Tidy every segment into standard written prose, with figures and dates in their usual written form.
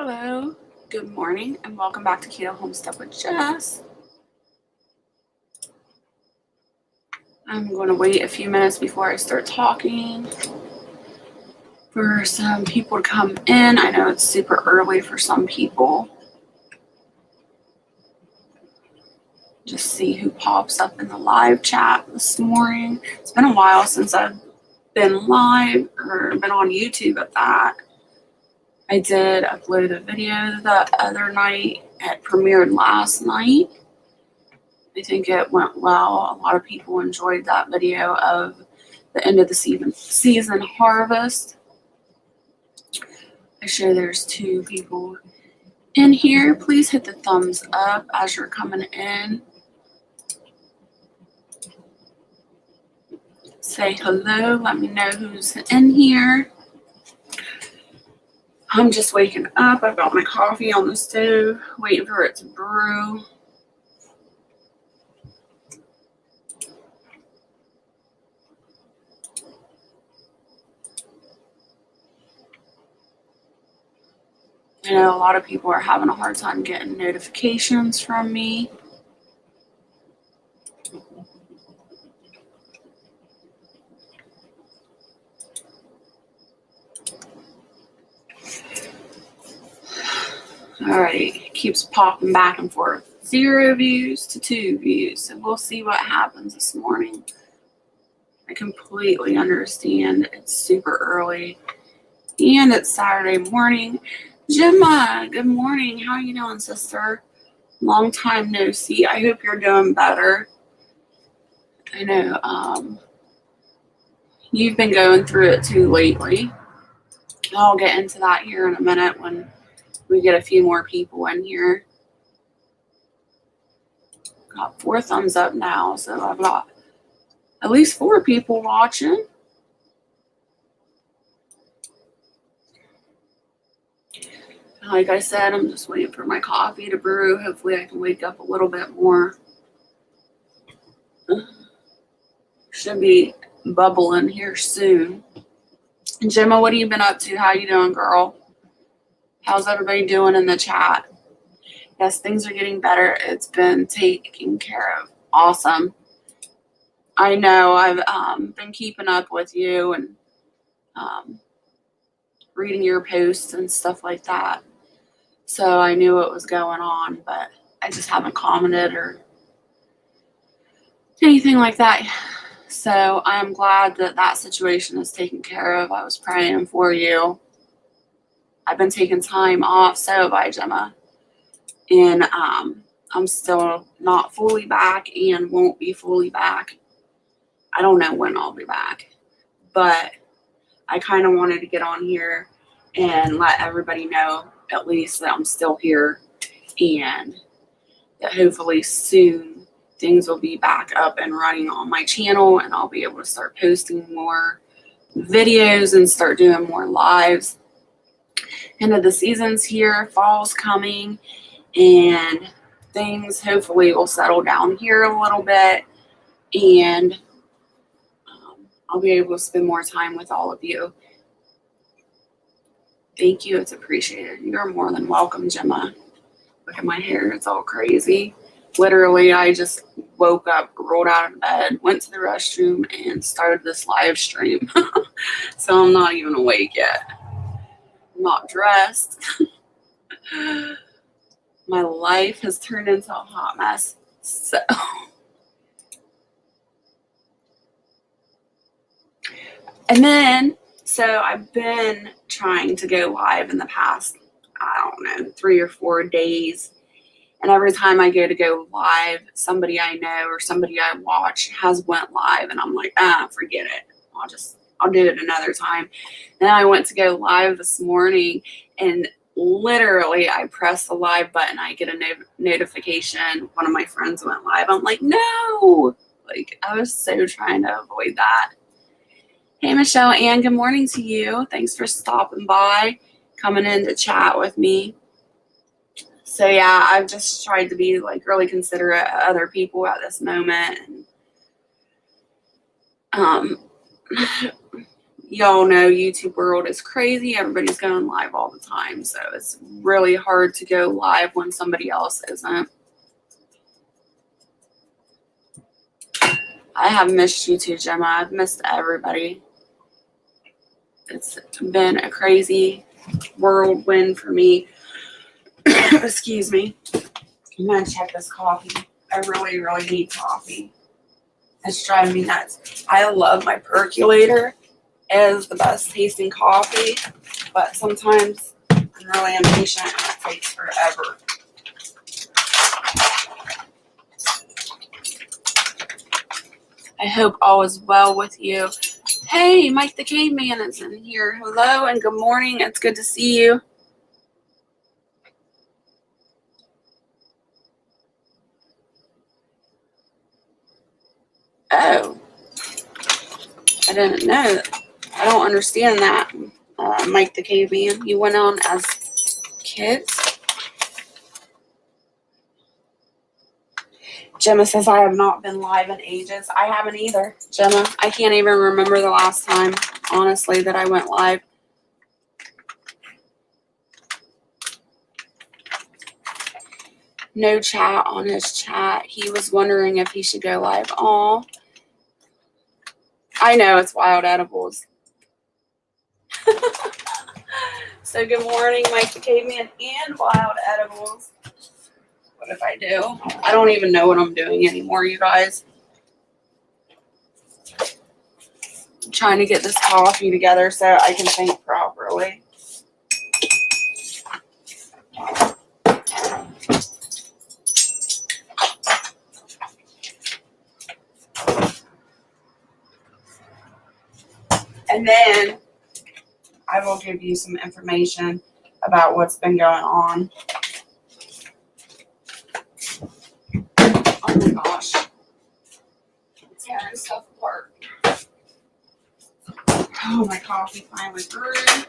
Hello, good morning, and welcome back to Keto Homestead with Jess. I'm going to wait a few minutes before I start talking for some people to come in. I know it's super early for some people. Just see who pops up in the live chat this morning. It's been a while since I've been live or been on YouTube at that. I did upload a video the other night. It premiered last night. I think it went well. A lot of people enjoyed that video of the end of the season harvest. I show there's 2 people in here. Please hit the thumbs up as you're coming in. Say hello. Let me know who's in here. I'm just waking up. I've got my coffee on the stove, waiting for it to brew. I know a lot of people are having a hard time getting notifications from me. All right, keeps popping back and forth. 0 views to 2 views. So we'll see what happens this morning. I completely understand. It's super early and it's Saturday morning. Gemma, good morning. How are you doing, sister? Long time no see. I hope you're doing better. I know you've been going through it too lately. I'll get into that here in a minute when we get a few more people in here. Got 4 thumbs up now, so I've got at least 4 people watching. Like I said, I'm just waiting for my coffee to brew. Hopefully I can wake up a little bit more. Should be bubbling here soon. Gemma, what have you been up to? How you doing, girl? How's everybody doing in the chat? Yes, things are getting better. It's been taken care of. Awesome. I know I've been keeping up with you and reading your posts and stuff like that. So I knew what was going on, but I just haven't commented or anything like that. So I'm glad that that situation is taken care of. I was praying for you. I've been taking time off, so by Gemma. And I'm still not fully back and won't be fully back. I don't know when I'll be back, but I kind of wanted to get on here and let everybody know at least that I'm still here and that hopefully soon things will be back up and running on my channel and I'll be able to start posting more videos and start doing more lives. End of the season's here, fall's coming, and things hopefully will settle down here a little bit and I'll be able to spend more time with all of you. Thank you. It's appreciated. You're more than welcome, Gemma. Look at my hair. It's all crazy. Literally, I just woke up, rolled out of bed, went to the restroom, and started this live stream. So I'm not even awake yet. I'm not dressed. My life has turned into a hot mess. So I've been trying to go live in the past, I don't know, 3 or 4 days. And every time I go live, somebody I know or somebody I watch has went live. And I'm like, forget it. I'll do it another time. Then I went to go live this morning and literally I press the live button. I get a notification. One of my friends went live. I'm like, no. Like, I was so trying to avoid that. Hey, Michelle Ann, good morning to you. Thanks for stopping by, coming in to chat with me. So, yeah, I've just tried to be, like, really considerate of other people at this moment. And, y'all know YouTube world is crazy. Everybody's going live all the time. So it's really hard to go live when somebody else isn't. I have missed you too, Gemma. I've missed everybody. It's been a crazy whirlwind for me. Excuse me. I'm going to check this coffee. I really, really need coffee. It's driving me nuts. I love my percolator. It is the best tasting coffee, but sometimes I'm really impatient and it takes forever. I hope all is well with you. Hey, Mike the Caveman is in here. Hello and good morning. It's good to see you. Oh, I didn't know. I don't understand that. Mike the Caveman, you went on as kids? Gemma says, I have not been live in ages. I haven't either, Gemma. I can't even remember the last time, honestly, that I went live. No chat on his chat. He was wondering if he should go live. Aw. I know, it's Wild Edibles. So good morning, Mike the Caveman and Wild Edibles. What if I do? I don't even know what I'm doing anymore, you guys. I'm trying to get this coffee together so I can think properly. And then I will give you some information about what's been going on. Oh my gosh. It's tearing stuff apart. Oh, my coffee finally brewed.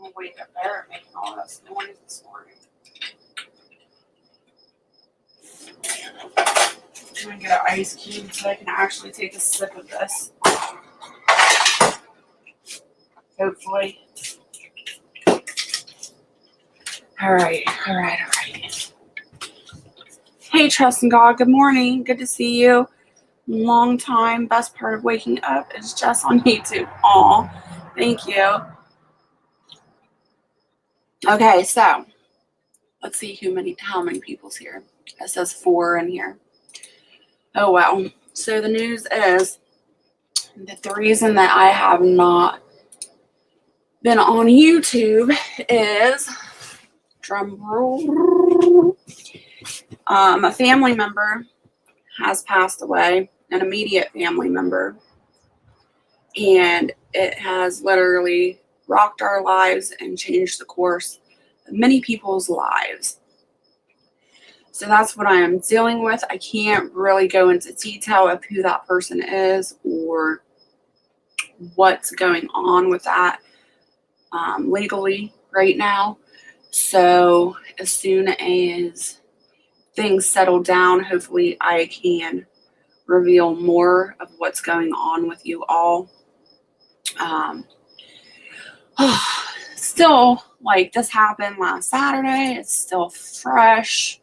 I'll wake up there making all this noise this morning. I'm gonna get an ice cube so I can actually take a sip of this. Hopefully. All right. Hey, Trust in God. Good morning. Good to see you. Long time. Best part of waking up is just on YouTube. Aw, thank you. Okay, so let's see how many people's here. It says 4 in here. Oh well. So the news is that the reason that I have not been on YouTube is, drum roll, a family member has passed away, an immediate family member, and it has literally rocked our lives and changed the course of many people's lives. So that's what I am dealing with. I can't really go into detail of who that person is or what's going on with that legally right now. So as soon as things settle down, hopefully I can reveal more of what's going on with you all. Still, like, this happened last Saturday. It's still fresh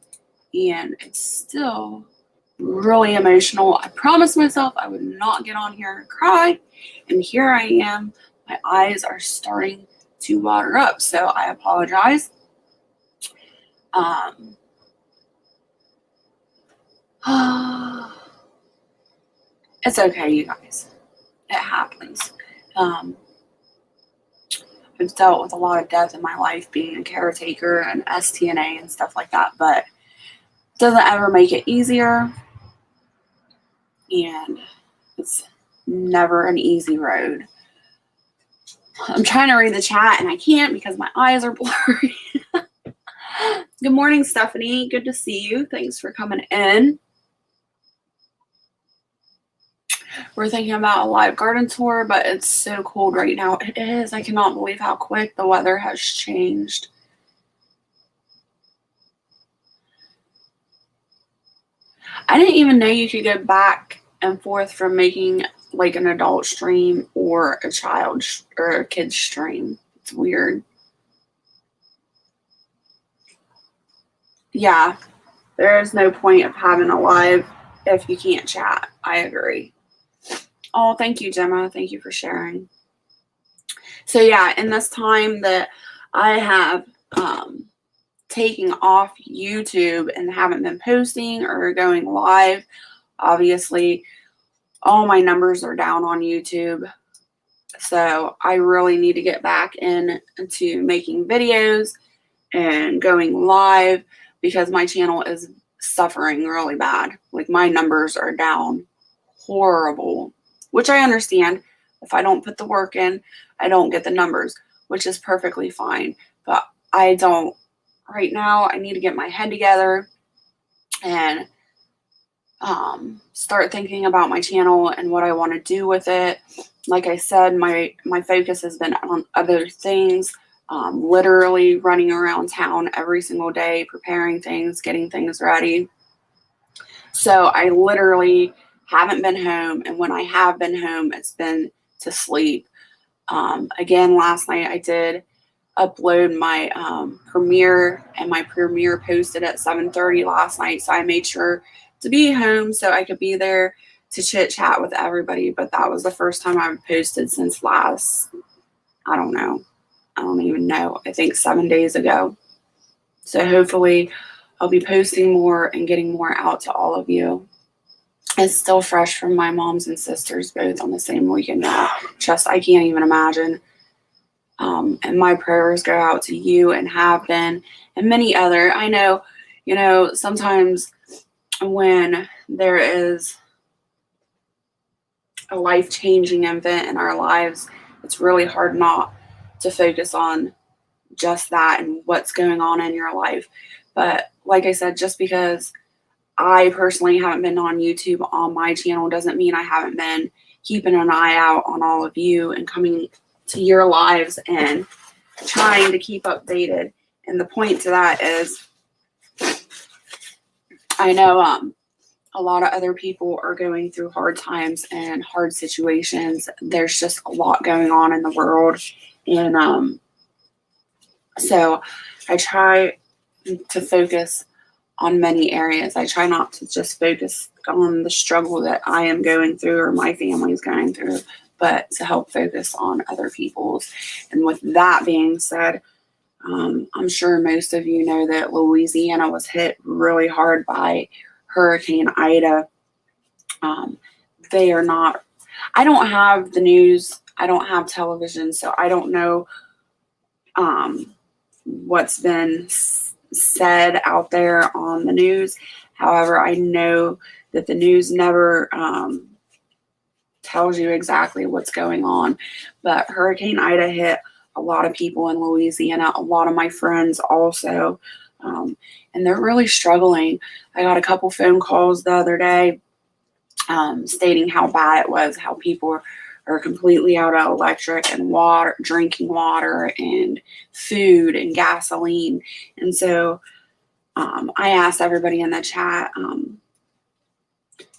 and it's still really emotional. I promised myself I would not get on here and cry, and here I am. My eyes are starting to water up, so I apologize. It's okay, you guys. It happens. I've dealt with a lot of death in my life, being a caretaker and STNA and stuff like that, but it doesn't ever make it easier, and it's never an easy road. I'm trying to read the chat and I can't because my eyes are blurry. Good morning, Stephanie. Good to see you. Thanks for coming in. we're thinking about a live garden tour, but it's so cold right now. It is. I cannot believe how quick the weather has changed. I didn't even know you could go back and forth from making like an adult stream or a child or a kid's stream. It's weird. Yeah, there is no point of having a live if you can't chat. I agree. Oh, thank you, Gemma. Thank you for sharing. So yeah, in this time that I have taking off YouTube and haven't been posting or going live, obviously all my numbers are down on YouTube. So I really need to get back into making videos and going live because my channel is suffering really bad. Like my numbers are down horrible, which I understand. If I don't put the work in, I don't get the numbers, which is perfectly fine. But I don't. Right now, I need to get my head together and start thinking about my channel and what I want to do with it. Like I said, my focus has been on other things, literally running around town every single day, preparing things, getting things ready. So I literally haven't been home, and when I have been home, it's been to sleep. Again, last night I did upload my premiere, and my premiere posted at 7:30 last night, so I made sure to be home so I could be there to chit chat with everybody. But that was the first time I've posted since last, I don't even know, I think 7 days ago. So hopefully I'll be posting more and getting more out to all of you. It's still fresh from my moms and sisters both on the same weekend now. Just, I can't even imagine. And my prayers go out to you and have been, and many other. I know, sometimes when there is a life-changing event in our lives, it's really hard not to focus on just that and what's going on in your life. But like I said, just because I personally haven't been on YouTube on my channel doesn't mean I haven't been keeping an eye out on all of you and coming to your lives and trying to keep updated. And the point to that is, I know a lot of other people are going through hard times and hard situations. There's just a lot going on in the world. And so I try to focus on many areas. I try not to just focus on the struggle that I am going through or my family is going through, but to help focus on other people's. And with that being said, I'm sure most of you know that Louisiana was hit really hard by Hurricane Ida. They are not, I don't have the news, I don't have television, so I don't know what's been said out there on the news. However, I know that the news never tells you exactly what's going on. But Hurricane Ida hit a lot of people in Louisiana, a lot of my friends also, and they're really struggling. I got a couple phone calls the other day stating how bad it was, how people are completely out of electric and water, drinking water and food and gasoline. And so I asked everybody in the chat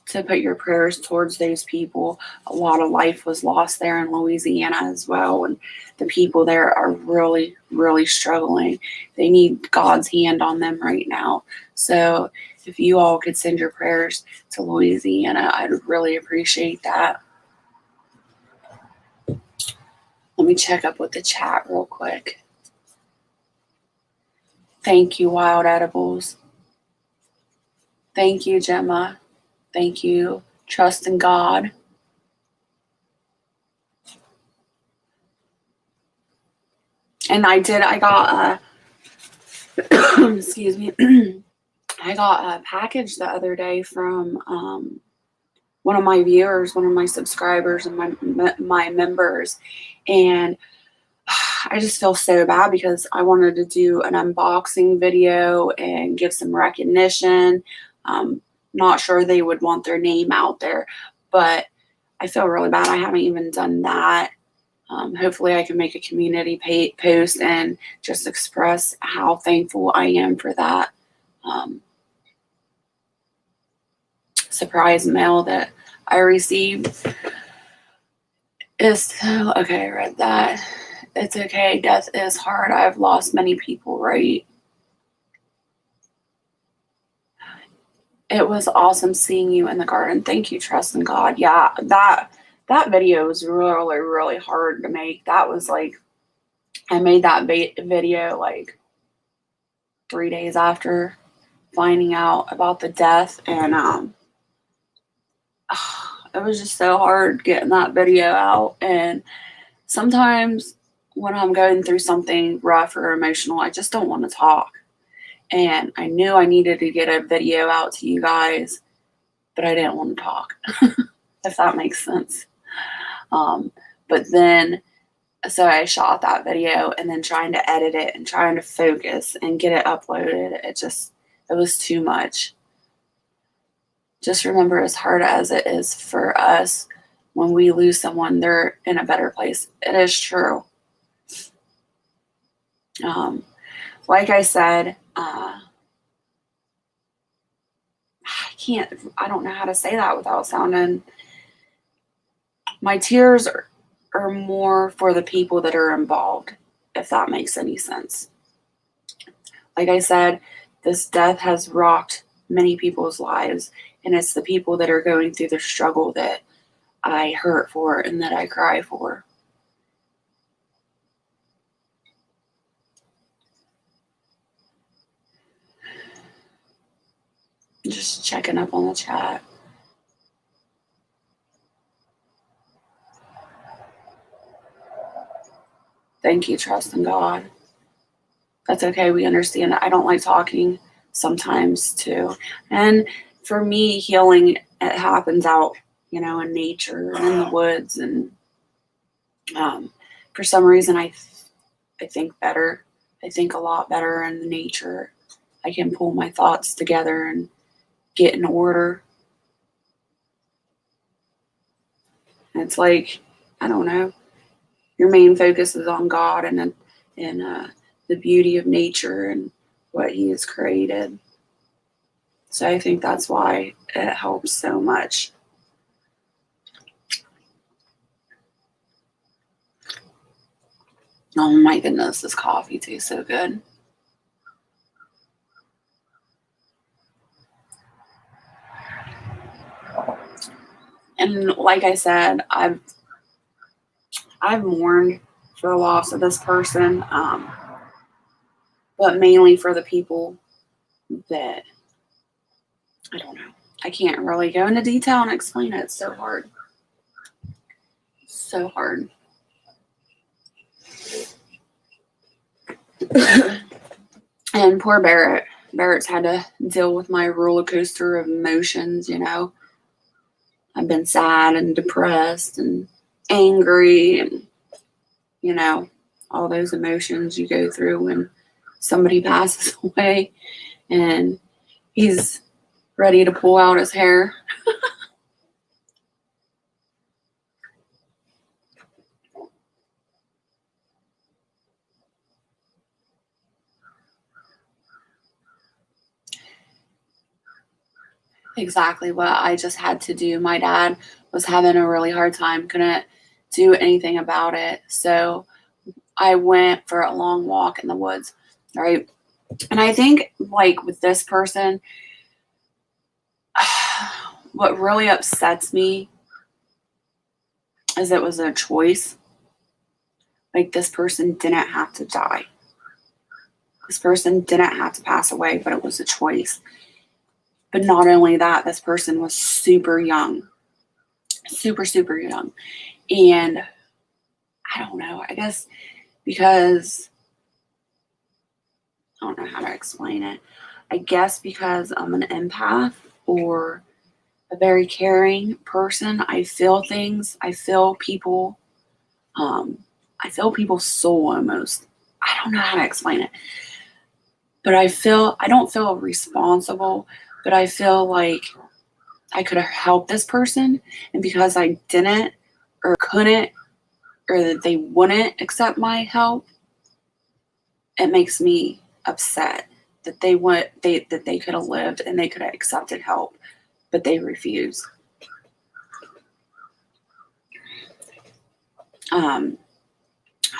to put your prayers towards those people. A lot of life was lost there in Louisiana as well, and the people there are really, really struggling. They need God's hand on them right now. So if you all could send your prayers to Louisiana, I'd really appreciate that. Let me check up with the chat real quick. Thank you, Wild Edibles. Thank you, Gemma. Thank you. Trust in God. And I got excuse me. I got a package the other day from one of my viewers, one of my subscribers and my members. And I just feel so bad because I wanted to do an unboxing video and give some recognition. Not sure they would want their name out there, but I feel really bad. I haven't even done that. Hopefully I can make a community post and just express how thankful I am for that surprise mail that I received. Okay, I read that. It's okay. Death is hard. I've lost many people, right? It was awesome seeing you in the garden. Thank you, Trust in God. Yeah, that video was really, really hard to make. That was like, I made that video like 3 days after finding out about the death, and it was just so hard getting that video out. And sometimes when I'm going through something rough or emotional, I just don't want to talk. And I knew I needed to get a video out to you guys, but I didn't want to talk, if that makes sense. But then, so I shot that video, and then trying to edit it and trying to focus and get it uploaded, it was too much. Just remember, as hard as it is for us, when we lose someone, they're in a better place. It is true. Like I said, I don't know how to say that without sounding, my tears are more for the people that are involved, if that makes any sense. Like I said, this death has rocked many people's lives, and it's the people that are going through the struggle that I hurt for and that I cry for. Just checking up on the chat. Thank you, Trust in God. That's okay. We understand it. I don't like talking sometimes too. And for me, healing, it happens out, in nature and in the woods. And for some reason, I think better. I think a lot better in the nature. I can pull my thoughts together and get in order. And it's like, I don't know, your main focus is on God and the beauty of nature and what He has created. So I think that's why it helps so much. Oh my goodness, this coffee tastes so good. And like I said, I've mourned for the loss of this person, but mainly for the people that, I don't know. I can't really go into detail and explain it. It's so hard. So hard. And poor Barrett. Barrett's had to deal with my roller coaster of emotions, I've been sad and depressed and angry and, all those emotions you go through when somebody passes away, and he's ready to pull out his hair. Exactly what I just had to do. My dad was having a really hard time, couldn't do anything about it. So I went for a long walk in the woods, right? And I think, like, with this person, what really upsets me is it was a choice. Like, this person didn't have to die. This person didn't have to pass away, but it was a choice. But not only that, this person was super young. Super, super young. And I don't know, I guess because, I don't know how to explain it. I guess because I'm an empath or a very caring person, I feel things. I feel people. I feel people's soul almost. I don't know how to explain it. But I don't feel responsible, but I feel like I could have helped this person, and because I didn't or couldn't or that they wouldn't accept my help, it makes me upset that they could have lived and they could have accepted help, but they refused.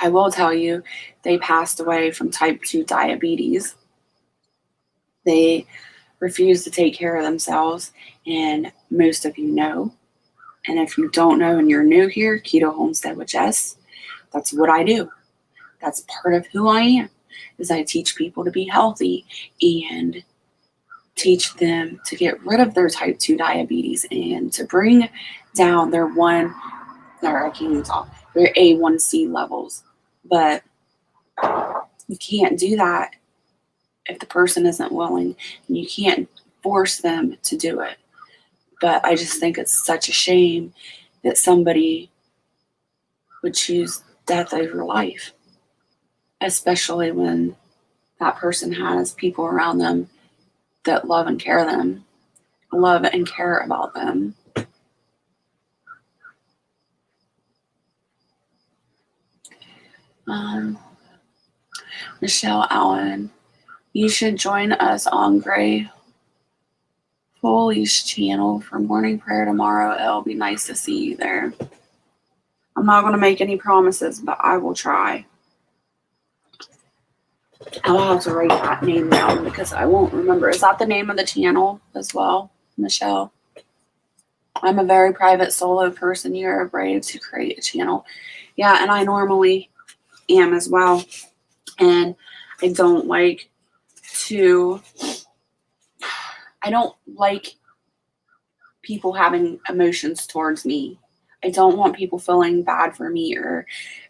I will tell you, they passed away from type 2 diabetes. They refused to take care of themselves, and most of you know. And if you don't know and you're new here, Keto Homestead with Jess, that's what I do. That's part of who I am, is I teach people to be healthy and teach them to get rid of their type 2 diabetes and to bring down their A1C levels. But you can't do that if the person isn't willing, and you can't force them to do it. But I just think it's such a shame that somebody would choose death over life, especially when that person has people around them that love and care about them. Michelle Allen, you should join us on Gray Foley's channel for morning prayer tomorrow. It'll be nice to see you there. I'm not going to make any promises, but I will try. I'll have to write that name down because I won't remember. Is that the name of the channel as well, Michelle? I'm a very private solo person. You're brave to create a channel. Yeah, and I normally am as well. And I don't like people having emotions towards me. I don't want people feeling bad for me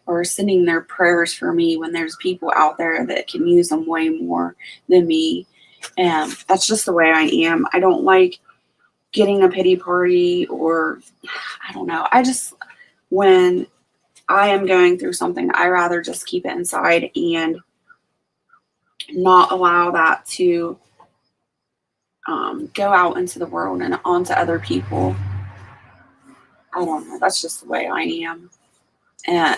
or sending their prayers for me when there's people out there that can use them way more than me. And that's just the way I am. I don't like getting a pity party, or I don't know. When I am going through something, I rather just keep it inside and not allow that to go out into the world and onto other people. I don't know. That's just the way I am. And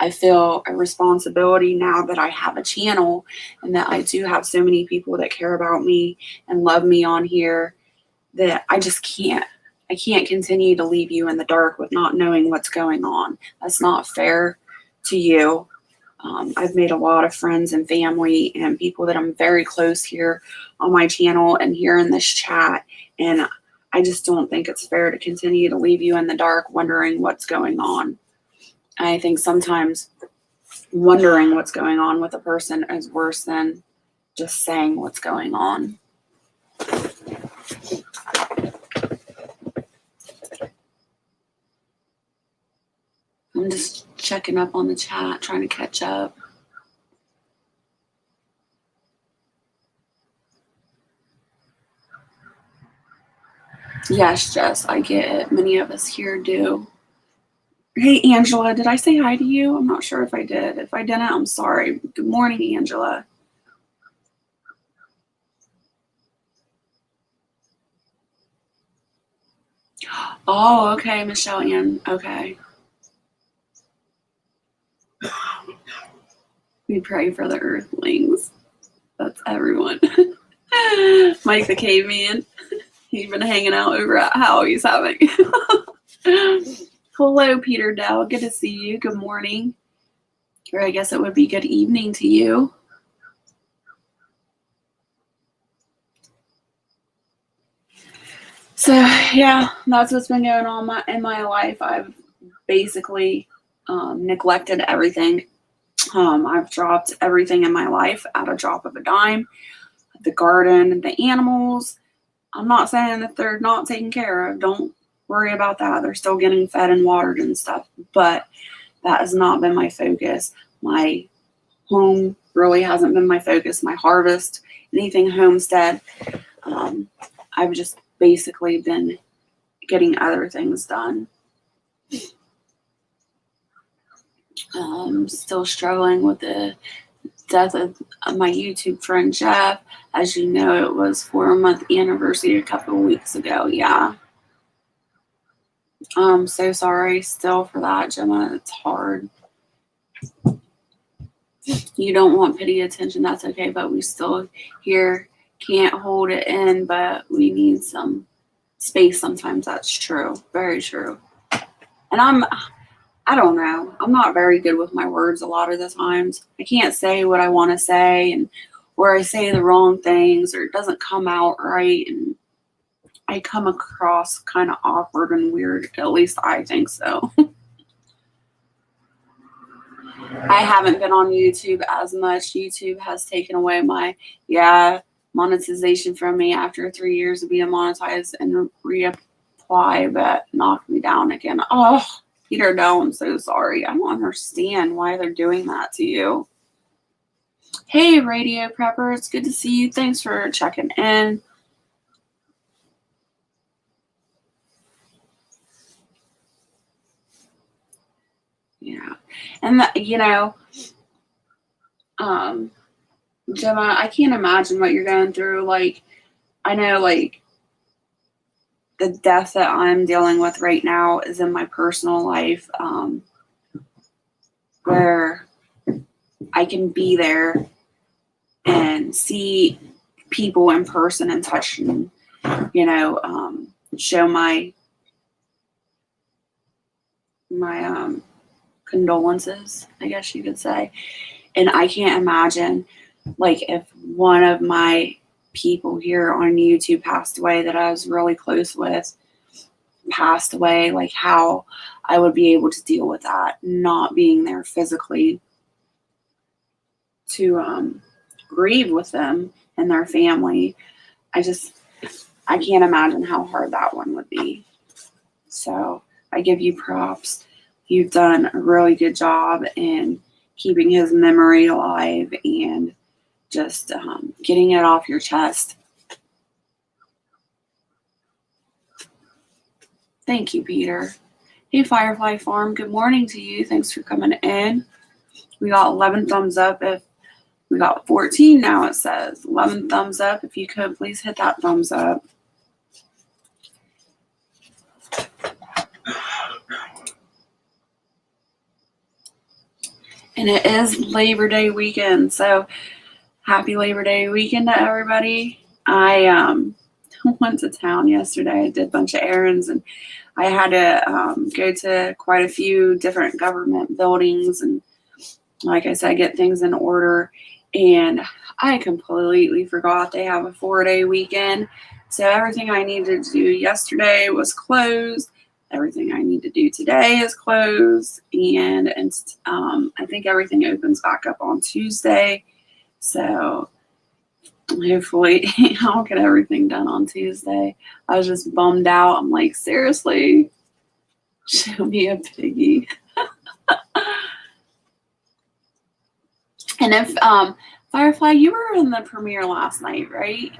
I feel a responsibility now that I have a channel and that I do have so many people that care about me and love me on here, that I can't continue to leave you in the dark with not knowing what's going on. That's not fair to you. I've made a lot of friends and family and people that I'm very close here on my channel and here in this chat. And I just don't think it's fair to continue to leave you in the dark wondering what's going on. I think sometimes wondering what's going on with a person is worse than just saying what's going on. I'm just checking up on the chat, trying to catch up. Yes, Jess, I get it. Many of us here do. Hey, Angela, did I say hi to you? I'm not sure if I did. If I didn't, I'm sorry. Good morning, Angela. Oh, okay, Michelle Ann. Okay. We pray for the earthlings. That's everyone. Mike the caveman. He's been hanging out over at Howie's having. Hello, Peter Dow. Good to see you. Good morning. Or I guess it would be good evening to you. So, yeah, that's what's been going on in my life. I've basically neglected everything. I've dropped everything in my life at a drop of a dime. The garden, the animals. I'm not saying that they're not taken care of. Don't worry about that. They're still getting fed and watered and stuff. But that has not been my focus. My home really hasn't been my focus. My harvest, anything homestead. I've just basically been getting other things done. Still struggling with the death of my YouTube friend Jeff. As you know, it was 4-month anniversary a couple of weeks ago. Yeah. I'm so sorry still for that, Gemma. It's hard. You don't want pity attention, that's okay, but we still here can't hold it in, but we need some space sometimes. That's true. Very true. And I don't know. I'm not very good with my words a lot of the times. I can't say what I want to say, and or I say the wrong things, or it doesn't come out right, and I come across kind of awkward and weird. At least I think so. I haven't been on YouTube as much. YouTube has taken away my monetization from me after 3 years of being monetized and reapply, but knocked me down again. Oh, Peter, no, I'm so sorry. I don't understand why they're doing that to you. Hey, Radio Prepper, it's good to see you. Thanks for checking in. Yeah. And, Gemma, I can't imagine what you're going through. Like, I know, like, the death that I'm dealing with right now is in my personal life, where I can be there and see people in person and touch and, show my condolences, I guess you could say. And I can't imagine, like, if one of my people here on YouTube passed away that I was really close with passed away, like how I would be able to deal with that, not being there physically to grieve with them and their family. I can't imagine how hard that one would be. So I give you props. You've done a really good job in keeping his memory alive and just getting it off your chest. Thank you, Peter. Hey, Firefly Farm, good morning to you. Thanks for coming in. We got 11 thumbs up. If we got 14 now, it says 11 thumbs up. If you could, please hit that thumbs up. And it is Labor Day weekend, so happy Labor Day weekend to everybody. I went to town yesterday. I did a bunch of errands, and I had to go to quite a few different government buildings and, like I said, get things in order. And I completely forgot they have a 4-day weekend. So everything I needed to do yesterday was closed. Everything I need to do today is closed. And I think everything opens back up on Tuesday. So hopefully I'll get everything done on Tuesday. I was just bummed out. I'm like, seriously? Show me a piggy. And if Firefly, you were in the premiere last night, right?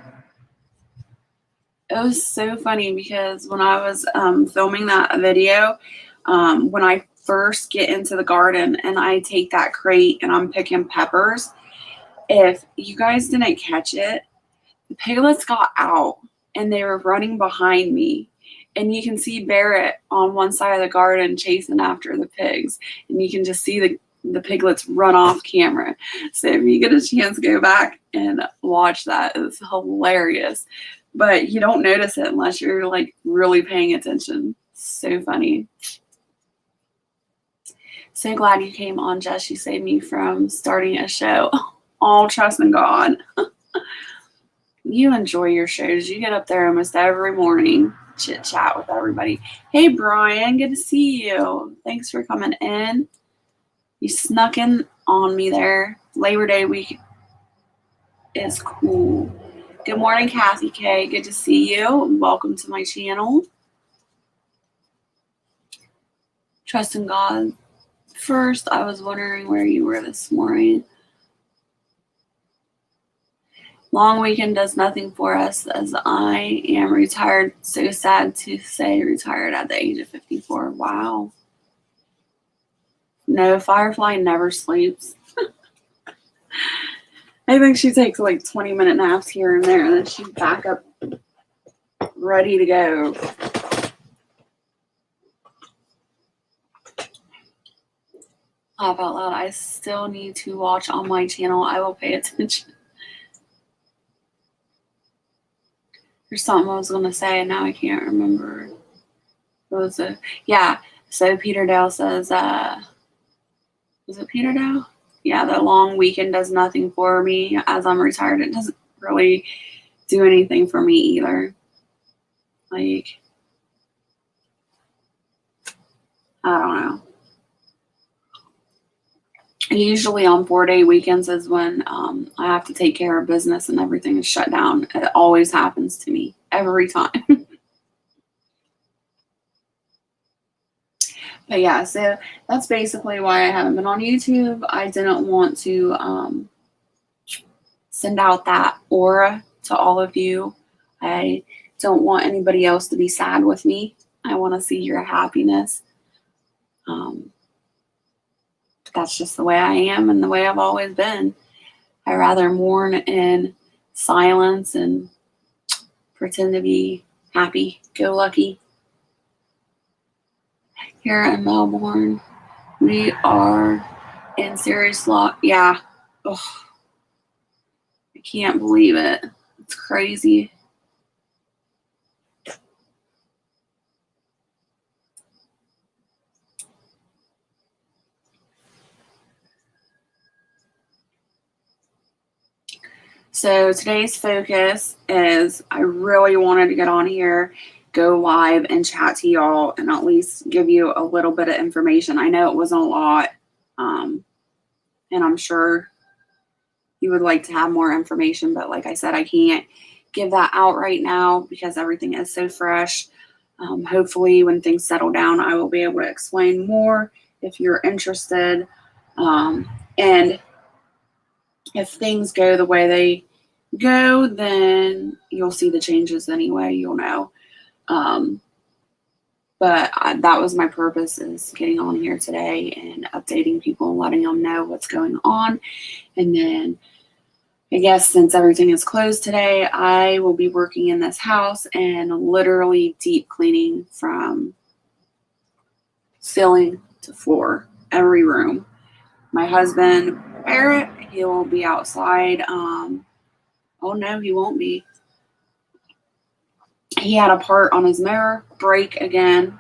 It was so funny because when I was filming that video, when I first get into the garden and I take that crate and I'm picking peppers, if you guys didn't catch it, the piglets got out and they were running behind me. And you can see Barrett on one side of the garden chasing after the pigs. And you can just see the piglets run off camera. So if you get a chance, go back and watch that. It's hilarious. But you don't notice it unless you're like really paying attention. So funny. So glad you came on, Jess. You saved me from starting a show. All trust in God. You enjoy your shows. You get up there almost every morning, chit chat with everybody. Hey, Brian, good to see you. Thanks for coming in. You snuck in on me there. Labor Day week is cool. Good morning, Kathy K. Good to see you. Welcome to my channel. Trust in God. First, I was wondering where you were this morning. Long weekend does nothing for us as I am retired. So sad to say retired at the age of 54. Wow. No, Firefly never sleeps. I think she takes like 20-minute naps here and there, and then she's back up ready to go. Laugh out loud. I still need to watch on my channel. I will pay attention. There's something I was going to say, and now I can't remember. What was it? Yeah. So Peter Dale says, was it Peter Dale? Yeah, the long weekend does nothing for me. As I'm retired, it doesn't really do anything for me either. Like, I don't know. Usually on 4-day weekends is when I have to take care of business and everything is shut down. It always happens to me every time. But yeah, so that's basically why I haven't been on YouTube. I didn't want to send out that aura to all of you. I don't want anybody else to be sad with me. I want to see your happiness. That's just the way I am and the way I've always been. I rather mourn in silence and pretend to be happy-go-lucky. Here in Melbourne, we are in serious lock. Yeah. Ugh. I can't believe it. It's crazy. So today's focus is I really wanted to get on here, go live and chat to y'all and at least give you a little bit of information. I know it wasn't a lot, and I'm sure you would like to have more information, but like I said, I can't give that out right now because everything is so fresh. Hopefully when things settle down, I will be able to explain more if you're interested. And if things go the way they go, then you'll see the changes anyway, you'll know. But that was my purpose, is getting on here today and updating people and letting them know what's going on. And then I guess since everything is closed today, I will be working in this house and literally deep cleaning from ceiling to floor, every room. My husband, Barrett, he will be outside. Oh no, he won't be. He had a part on his mower break again.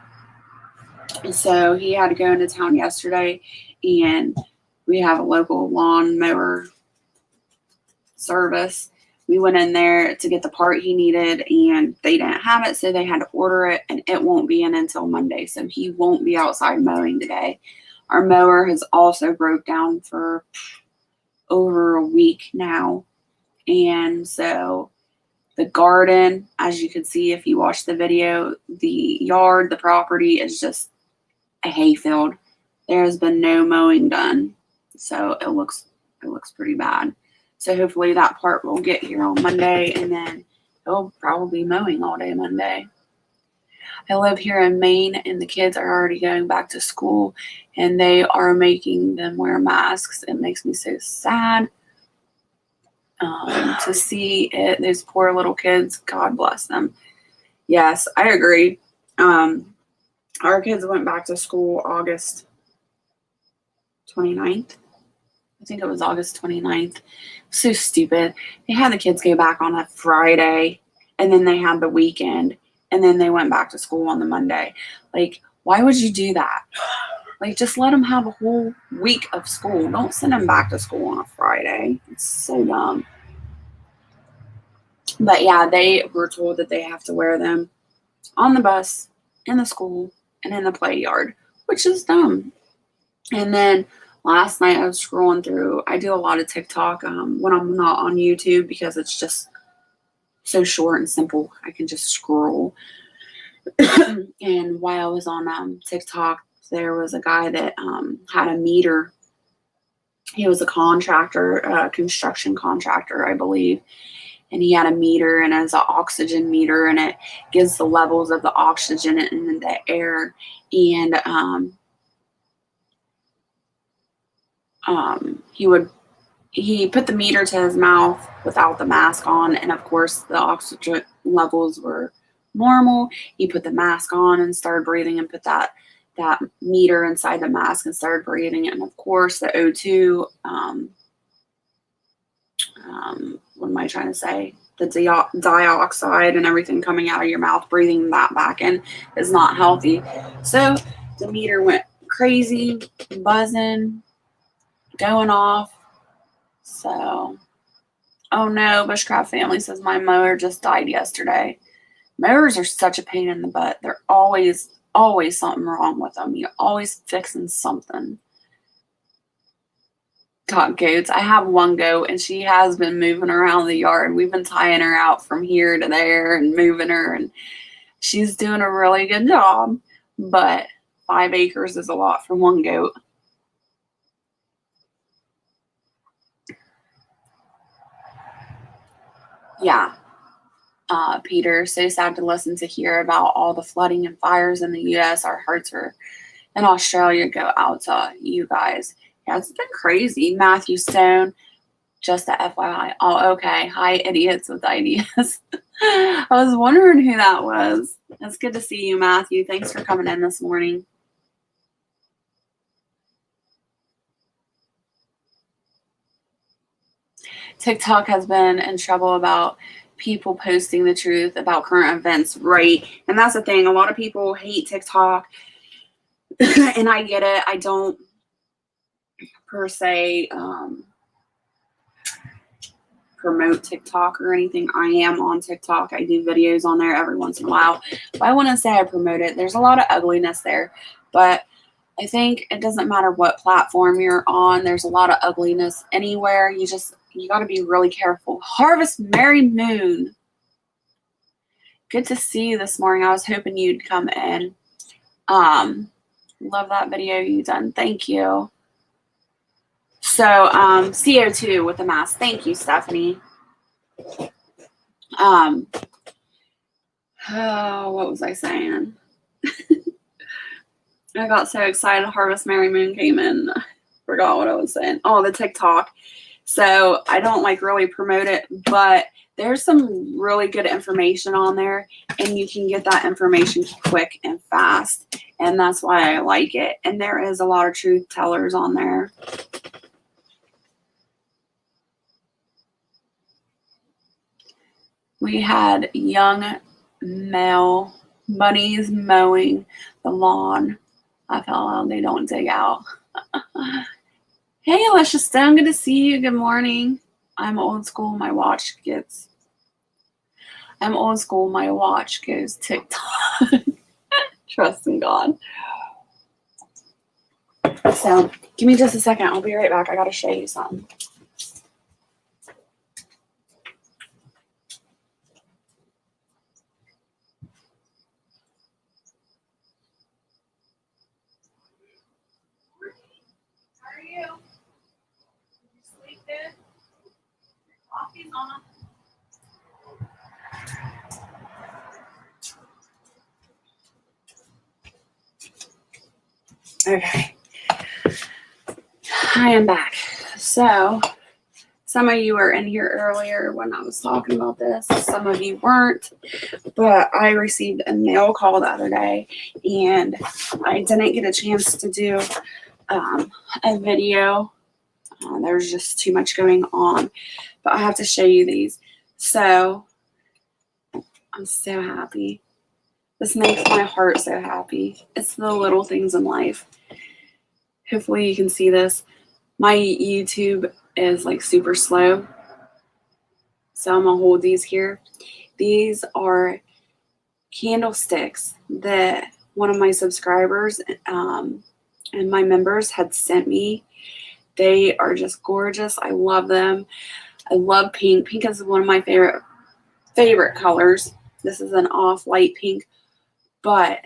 And so he had to go into town yesterday, and we have a local lawn mower service. We went in there to get the part he needed and they didn't have it, so they had to order it, and it won't be in until Monday, so he won't be outside mowing today. Our mower has also broke down for over a week now, and so the garden, as you can see if you watch the video, the yard, the property is just a hayfield. There has been no mowing done, so it looks pretty bad. So hopefully that part will get here on Monday, and then it'll probably be mowing all day Monday. I live here in Maine, and the kids are already going back to school, and they are making them wear masks. It makes me so sad to see it. Those poor little kids, God bless them. Yes, I agree. Our kids went back to school August 29th. I think it was August 29th. So stupid. They had the kids go back on a Friday, and then they had the weekend, and then they went back to school on the Monday. Like, why would you do that? Like, just let them have a whole week of school. Don't send them back to school on a Friday. It's so dumb. But yeah, they were told that they have to wear them on the bus, in the school, and in the play yard, which is dumb. And then last night I was scrolling through. I do a lot of TikTok when I'm not on YouTube because it's just so short and simple. I can just scroll. And while I was on TikTok, there was a guy that had a meter. He was a contractor, construction contractor, I believe. And he had a meter, and it's an oxygen meter, and it gives the levels of the oxygen in the air. And he would he put the meter to his mouth without the mask on, and of course the oxygen levels were normal. He put the mask on and started breathing and put that meter inside the mask and started breathing, and of course the O2 what am I trying to say? The dioxide and everything coming out of your mouth, breathing that back in is not healthy. So the meter went crazy, buzzing, going off. So, oh no, Bushcraft family says my mower just died yesterday. Mowers are such a pain in the butt. They're always something wrong with them. You're always fixing something. Got goats. I have one goat, and she has been moving around the yard. We've been tying her out from here to there and moving her, and she's doing a really good job. But 5 acres is a lot for one goat. Yeah. Peter, so sad to listen to hear about all the flooding and fires in the U.S. Our hearts are in Australia go out to you guys. Yeah, it's been crazy. Matthew Stone, just a FYI. Oh, okay. Hi, idiots with ideas. I was wondering who that was. It's good to see you, Matthew. Thanks for coming in this morning. TikTok has been in trouble about people posting the truth about current events, right? And that's the thing. A lot of people hate TikTok, and I get it. I don't per se promote TikTok or anything. I am on TikTok. I do videos on there every once in a while. But I wouldn't say I promote it. There's a lot of ugliness there. But I think it doesn't matter what platform you're on. There's a lot of ugliness anywhere. You got to be really careful. Harvest Merry Moon. Good to see you this morning. I was hoping you'd come in. Love that video you done. Thank you. So, CO2 with the mask. Thank you, Stephanie. Oh, what was I saying? I got so excited. Harvest Merry Moon came in. Forgot what I was saying. Oh, the TikTok. So I don't really promote it, but there's some really good information on there, and you can get that information quick and fast, and that's why I like it. And there is a lot of truth tellers on there. We had young male bunnies mowing the lawn. I felt they don't dig out. Hey, Alicia Stone, good to see you. Good morning. I'm old school. My watch goes TikTok. Trust in God. So, give me just a second. I'll be right back. I got to show you something. How are you? Did you sleep good? Coffee's on. Okay. I am back. So, some of you were in here earlier when I was talking about this. Some of you weren't. But I received a mail call the other day, and I didn't get a chance to do a video. There's just too much going on. But I have to show you these. So, I'm so happy. This makes my heart so happy. It's the little things in life. Hopefully you can see this. My YouTube is super slow. So I'm going to hold these here. These are candlesticks that one of my subscribers and my members had sent me. They are just gorgeous. I love them. I love pink. Pink is one of my favorite colors. This is an off-light pink. But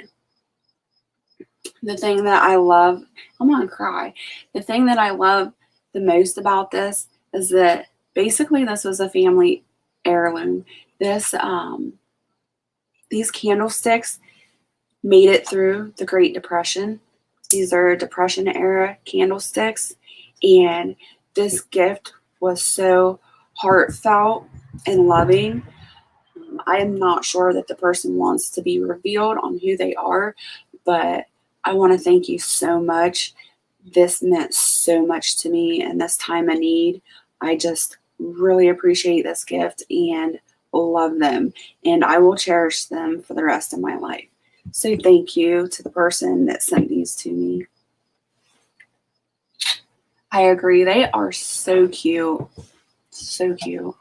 the thing that I love, I'm going to cry. The thing that I love the most about this is that basically this was a family heirloom. These candlesticks made it through the Great Depression. These are Depression era candlesticks. And this gift was so heartfelt and loving. I am not sure that the person wants to be revealed on who they are, but I want to thank you so much. This meant so much to me in this time of need. I just really appreciate this gift and love them, and I will cherish them for the rest of my life. So thank you to the person that sent these to me. I agree. They are so cute. So cute.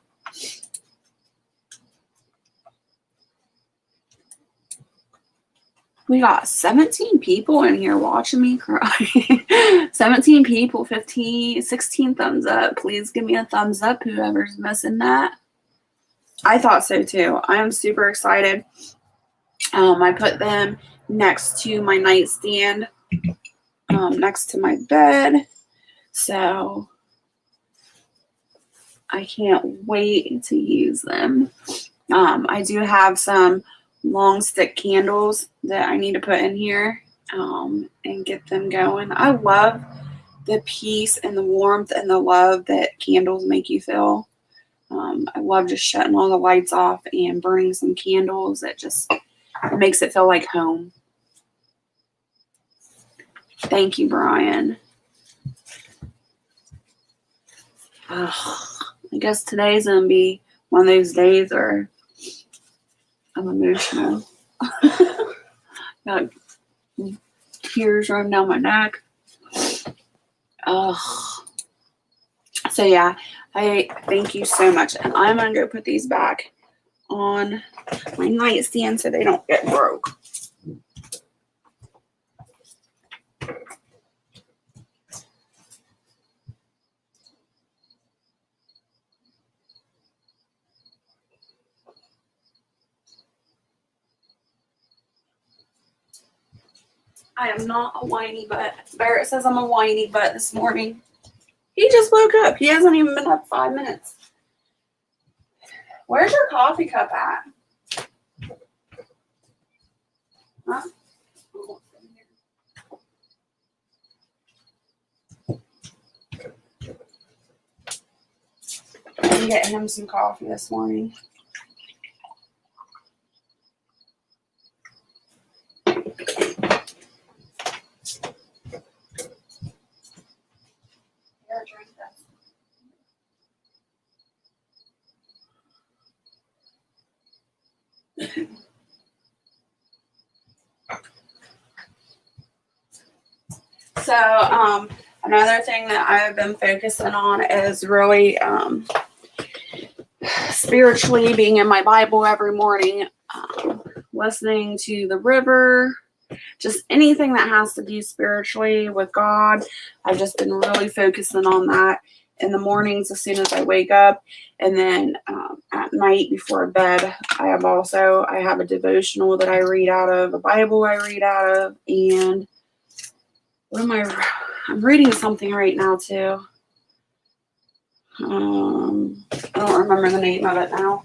We got 17 people in here watching me cry. 17 people, 15, 16 thumbs up. Please give me a thumbs up, whoever's missing that. I thought so too. I am super excited. I put them next to my nightstand, next to my bed. So I can't wait to use them. I do have some long stick candles that I need to put in here and get them going. I love the peace and the warmth and the love that candles make you feel. I love just shutting all the lights off and burning some candles. It makes it feel like home. Thank you, Brian. I guess today's going to be one of those days where I'm emotional. Got tears running down my neck. So yeah, I thank you so much. And I'm going to go put these back on my nightstand so they don't get broke. I am not a whiny butt. Barrett says I'm a whiny butt this morning. He just woke up. He hasn't even been up 5 minutes. Where's your coffee cup at? Huh? I'm getting him some coffee this morning. So, another thing that I've been focusing on is really spiritually being in my Bible every morning, listening to the river, just anything that has to do spiritually with God. I've just been really focusing on that in the mornings as soon as I wake up, and then at night before bed, I have a devotional that I read out of, a Bible I read out of, and I'm reading something right now too. I don't remember the name of it now.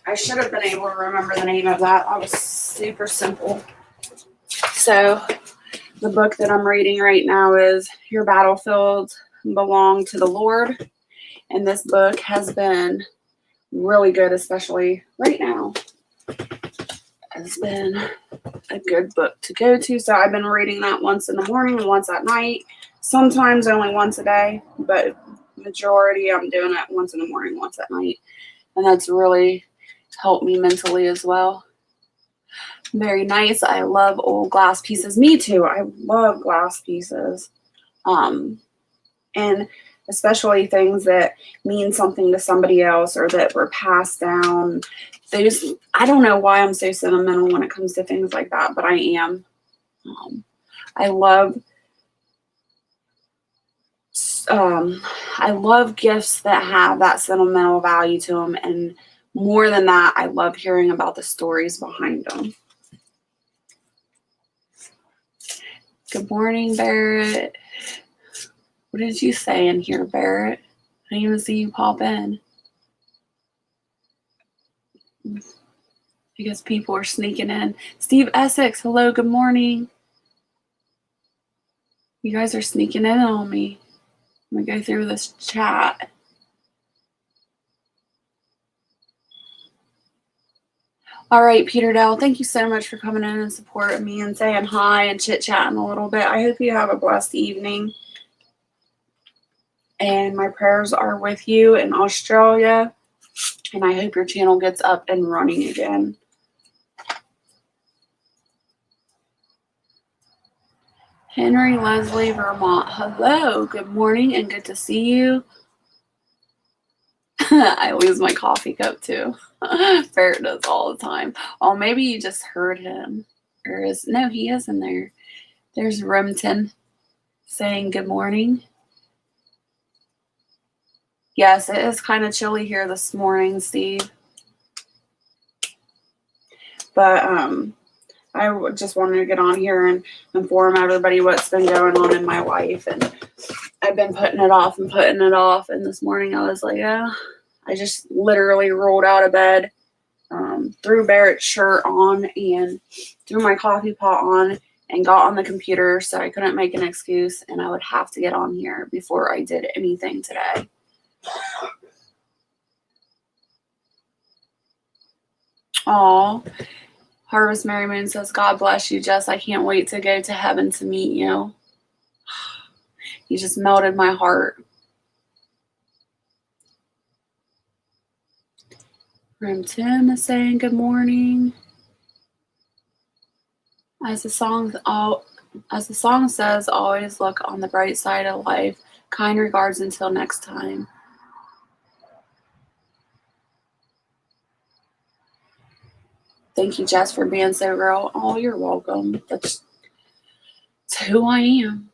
I should have been able to remember the name of that. That was super simple. So the book that I'm reading right now is Your Battlefields Belong to the Lord. And this book has been really good, especially right now. It's been a good book to go to. So I've been reading that once in the morning and once at night. Sometimes only once a day, but majority I'm doing it once in the morning, once at night. And that's really helped me mentally as well. Very nice. I love old glass pieces. Me too. I love glass pieces. And especially things that mean something to somebody else or that were passed down. I don't know why I'm so sentimental when it comes to things like that, but I am. I love gifts that have that sentimental value to them, and more than that, I love hearing about the stories behind them. Good morning, Barrett. What did you say in here, Barrett? I didn't even see you pop in. because people are sneaking in. Steve Essex, hello, good morning. You guys are sneaking in on me. I'm gonna go through this chat. All right, Peter Dell, thank you so much for coming in and supporting me and saying hi and chit-chatting a little bit. I hope you have a blessed evening. And my prayers are with you in Australia. And I hope your channel gets up and running again. Henry Leslie, Vermont. Hello, good morning and good to see you. I lose my coffee cup too. Barrett does all the time. Oh, maybe you just heard him. No, he is in there. There's Remington saying good morning. Yes, it is kind of chilly here this morning, Steve. But I just wanted to get on here and inform everybody what's been going on in my life. And I've been putting it off. And this morning I was like, yeah. I just literally rolled out of bed, threw Barrett's shirt on and threw my coffee pot on and got on the computer so I couldn't make an excuse and I would have to get on here before I did anything today. Aw. Harvest Mary Moon says, God bless you, Jess. I can't wait to go to heaven to meet you. You just melted my heart. Rim Tim is saying good morning. As the song says, always look on the bright side of life. Kind regards until next time. Thank you, Jess, for being so real. Oh, you're welcome. That's who I am.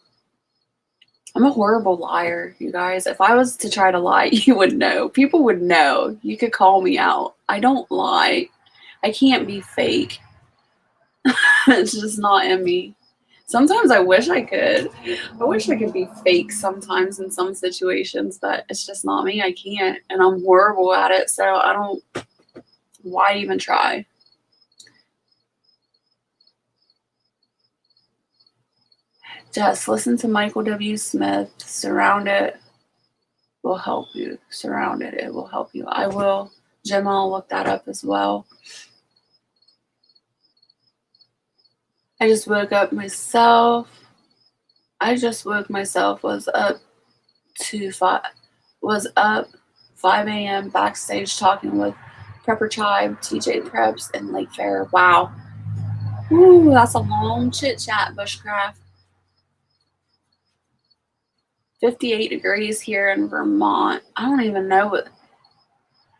I'm a horrible liar, you guys. If I was to try to lie, you would know. People would know. You could call me out. I don't lie. I can't be fake. It's just not in me. Sometimes I wish I could. I wish I could be fake sometimes in some situations, but it's just not me. I can't. And I'm horrible at it. So I don't. Why even try? Just listen to Michael W. Smith. Surrounded will help you. Surrounded, it will help you. I will. Jim, I'll look that up as well. I just woke up myself. Was up 5 a.m. backstage talking with Prepper Tribe, TJ Preps, and Lake Fair. Wow. Ooh, that's a long chit chat, Bushcraft. 58 degrees here in Vermont. I don't even know what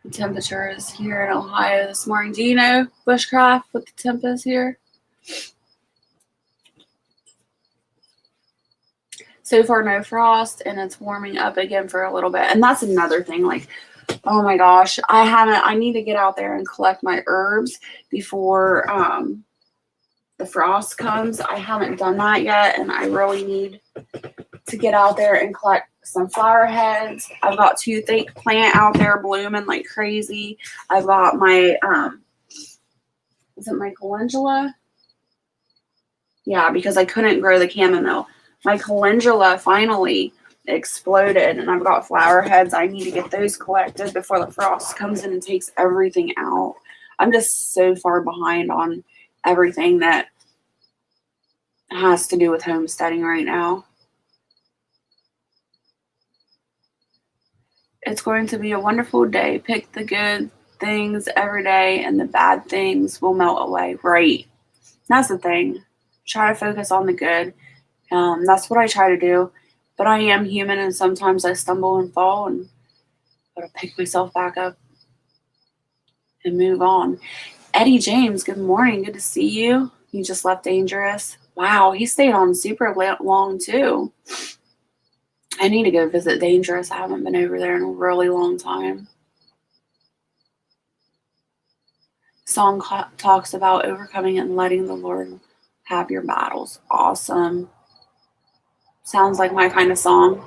the temperature is here in Ohio this morning. Do you know, Bushcraft, what the temp is here? So far, no frost, and it's warming up again for a little bit. And that's another thing. Like, oh my gosh, I need to get out there and collect my herbs before the frost comes. I haven't done that yet, and I really need to get out there and collect some flower heads. I've got toothache plant out there blooming like crazy. I've got my, is it my calendula? Yeah, because I couldn't grow the chamomile. My calendula finally exploded, and I've got flower heads. I need to get those collected before the frost comes in and takes everything out. I'm just so far behind on everything that has to do with homesteading right now. It's going to be a wonderful day. Pick the good things every day, and the bad things will melt away. Right. That's the thing. Try to focus on the good. That's what I try to do. But I am human, and sometimes I stumble and fall, and gotta pick myself back up and move on. Eddie James, good morning. Good to see you. You just left Dangerous. Wow, he stayed on super long too. I need to go visit Dangerous. I haven't been over there in a really long time. Song talks about overcoming and letting the Lord have your battles. Awesome. Sounds like my kind of song.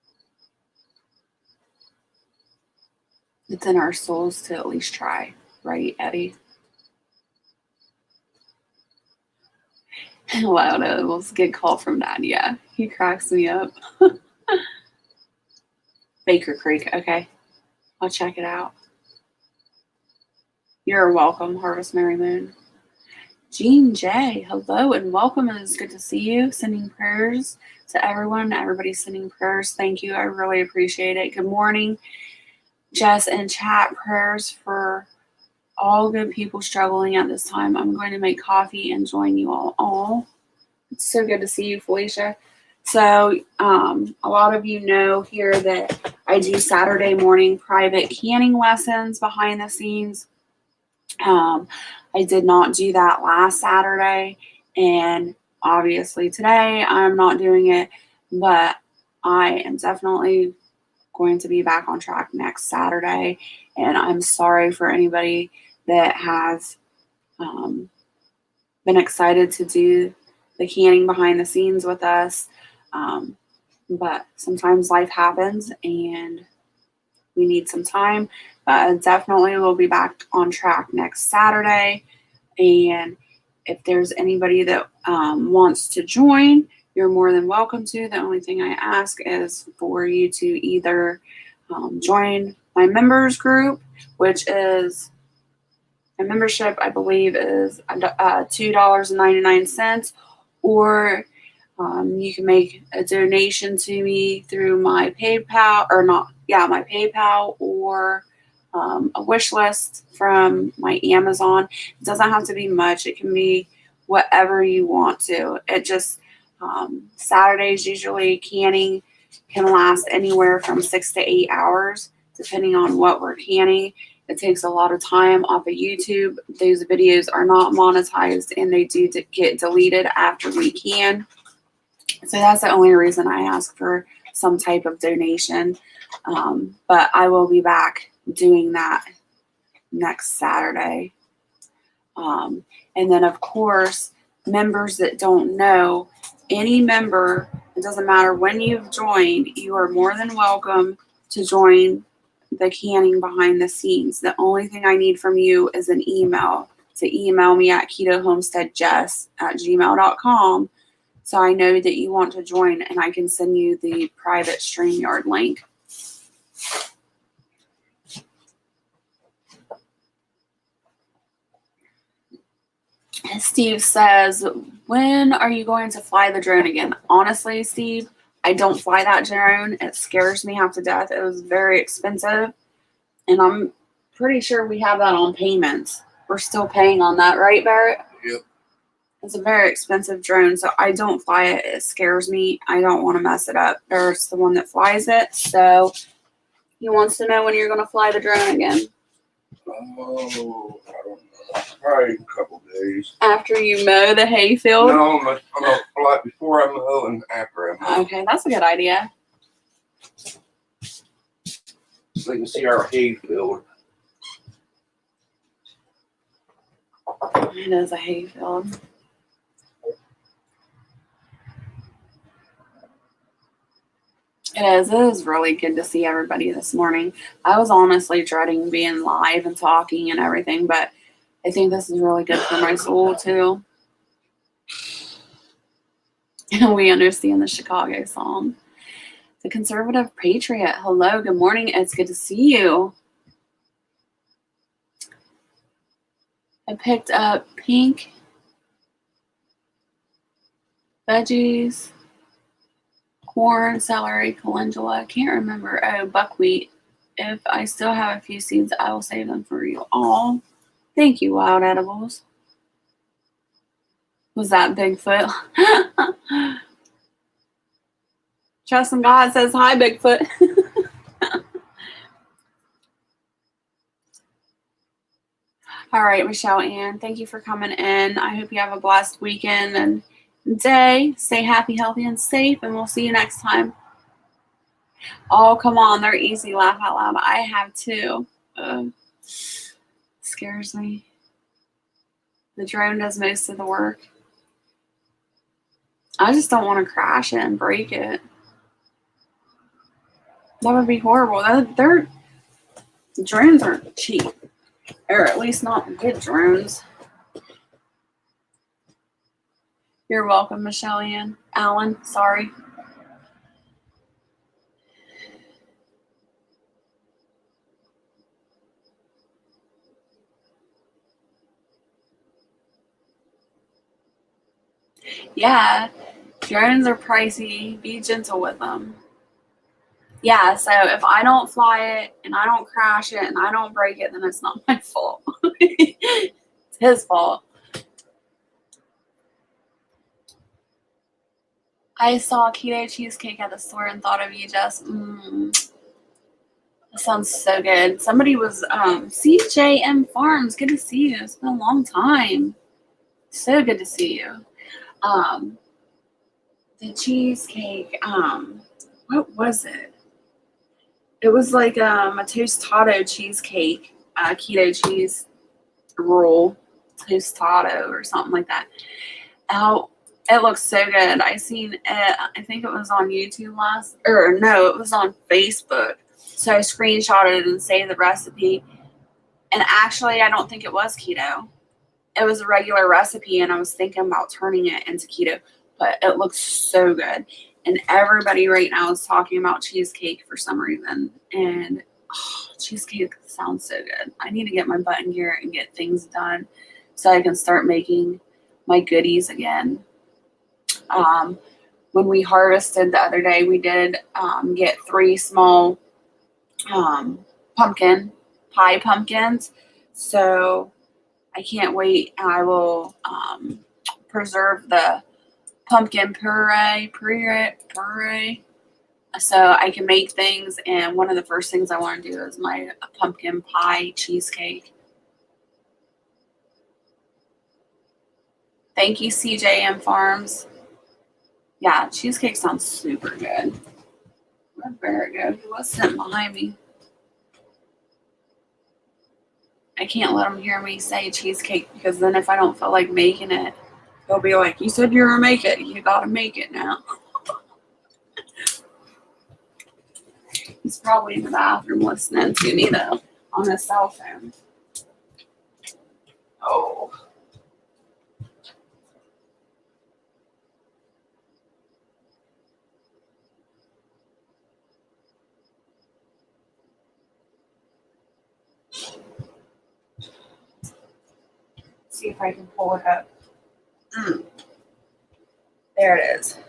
It's in our souls to at least try, right, Eddie? Wow, that was a good call from Dad. Yeah, he cracks me up. Baker Creek, okay. I'll check it out. You're welcome, Harvest Mary Moon. Jean J, hello and welcome. It is good to see you. Sending prayers to everyone. Everybody's sending prayers. Thank you. I really appreciate it. Good morning, Jess and chat. Prayers for all good people struggling at this time. I'm going to make coffee and join you all. It's so good to see you, Felicia. So a lot of you know here that I do Saturday morning private canning lessons behind the scenes. I did not do that last Saturday, and obviously today I'm not doing it, but I am definitely going to be back on track next Saturday, and I'm sorry for anybody that has been excited to do the canning behind the scenes with us, but sometimes life happens and we need some time. But definitely we'll be back on track next Saturday. And if there's anybody that wants to join, you're more than welcome to. The only thing I ask is for you to either join my members group, which is a membership, I believe, is $2.99, or you can make a donation to me through my PayPal, my PayPal, or a wish list from my Amazon. It doesn't have to be much. It can be whatever you want to. It just, Saturdays usually canning can last anywhere from 6 to 8 hours, depending on what we're canning. It takes a lot of time off of YouTube. Those videos are not monetized and they do get deleted after we can. So that's the only reason I ask for some type of donation. But I will be back doing that next Saturday. And then, of course, members that don't know, any member, it doesn't matter when you've joined, you are more than welcome to join the canning behind the scenes. The only thing I need from you is an email, to email me at ketohomesteadjess@gmail.com. So I know that you want to join, and I can send you the private StreamYard link. Steve says, when are you going to fly the drone again? Honestly, Steve, I don't fly that drone. It scares me half to death. It was very expensive, and I'm pretty sure we have that on payments. We're still paying on that, right, Barrett? Yep. It's a very expensive drone, so I don't fly it. It scares me. I don't want to mess it up. Barrett's the one that flies it, so he wants to know when you're going to fly the drone again. Oh, I don't know. Probably a couple days. After you mow the hayfield? No, I'm gonna fly before I mow and after I mow. Okay, that's a good idea. So you can see our hayfield. It is a hayfield. It is really good to see everybody this morning. I was honestly dreading being live and talking and everything, but I think this is really good for my soul too. And we understand the Chicago song. The Conservative Patriot. Hello, good morning. It's good to see you. I picked up pink veggies, corn, celery, calendula. I can't remember. Oh, buckwheat. If I still have a few seeds, I will save them for you all. Thank you, Wild Edibles. Was that Bigfoot? Trust in God says hi, Bigfoot. All right, Michelle Ann, thank you for coming in. I hope you have a blessed weekend and day. Stay happy, healthy, and safe, and we'll see you next time. Oh, come on. They're easy. Laugh out loud. I have too. Scares me. The drone does most of the work. I just don't want to crash it and break it. That would be horrible. Drones aren't cheap, or at least not good drones. You're welcome, Michelle Ann. Allen, sorry. Yeah, drones are pricey. Be gentle with them. Yeah, so if I don't fly it and I don't crash it and I don't break it, then it's not my fault. It's his fault. I saw keto cheesecake at the store and thought of you, Jess. That sounds so good. Somebody was CJM Farms. Good to see you. It's been a long time. So good to see you. The cheesecake. What was it? It was like a tostado cheesecake, keto cheese roll, tostado or something like that. Oh, it looks so good. I seen it. I think it was on YouTube it was on Facebook. So I screenshotted it and saved the recipe. And actually, I don't think it was keto. It was a regular recipe, and I was thinking about turning it into keto. But it looks so good. And everybody right now is talking about cheesecake for some reason. And cheesecake sounds so good. I need to get my butt in gear and get things done so I can start making my goodies again. When we harvested the other day, we did get 3 small pumpkin pie pumpkins. So I can't wait. I will preserve the pumpkin puree so I can make things. And one of the first things I want to do is my pumpkin pie cheesecake. Thank you, CJM Farms. Yeah, cheesecake sounds super good. Where'd Barrett go? He was sitting behind me. I can't let him hear me say cheesecake, because then if I don't feel like making it, he'll be like, you said you were gonna make it. You gotta make it now. He's probably in the bathroom listening to me, though, on his cell phone. Oh. See if I can pull it up. There it is.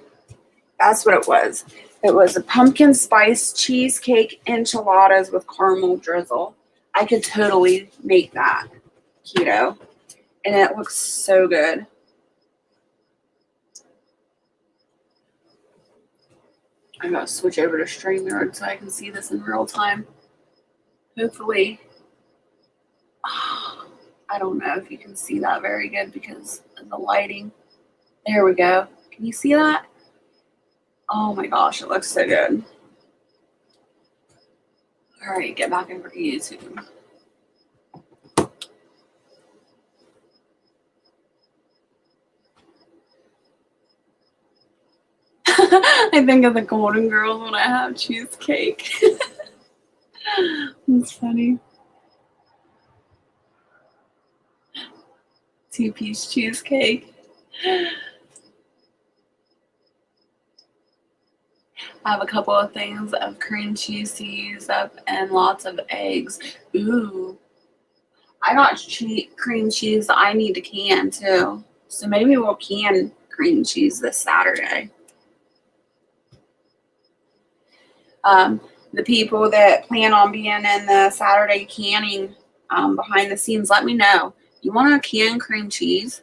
That's what it was. It was a pumpkin spice cheesecake enchiladas with caramel drizzle. I could totally make that keto. And it looks so good. I gotta switch over to StreamYard so I can see this in real time. Hopefully. I don't know if you can see that very good because of the lighting. There we go. Can you see that? Oh my gosh, it looks so good. All right, get back over to YouTube. I think of the Golden Girls when I have cheesecake. That's funny. 2-piece cheesecake. I have a couple of things of cream cheese to use up and lots of eggs. Ooh. I got cream cheese I need to can too. So maybe we'll can cream cheese this Saturday. The people that plan on being in the Saturday canning behind the scenes, let me know. You want to can cream cheese?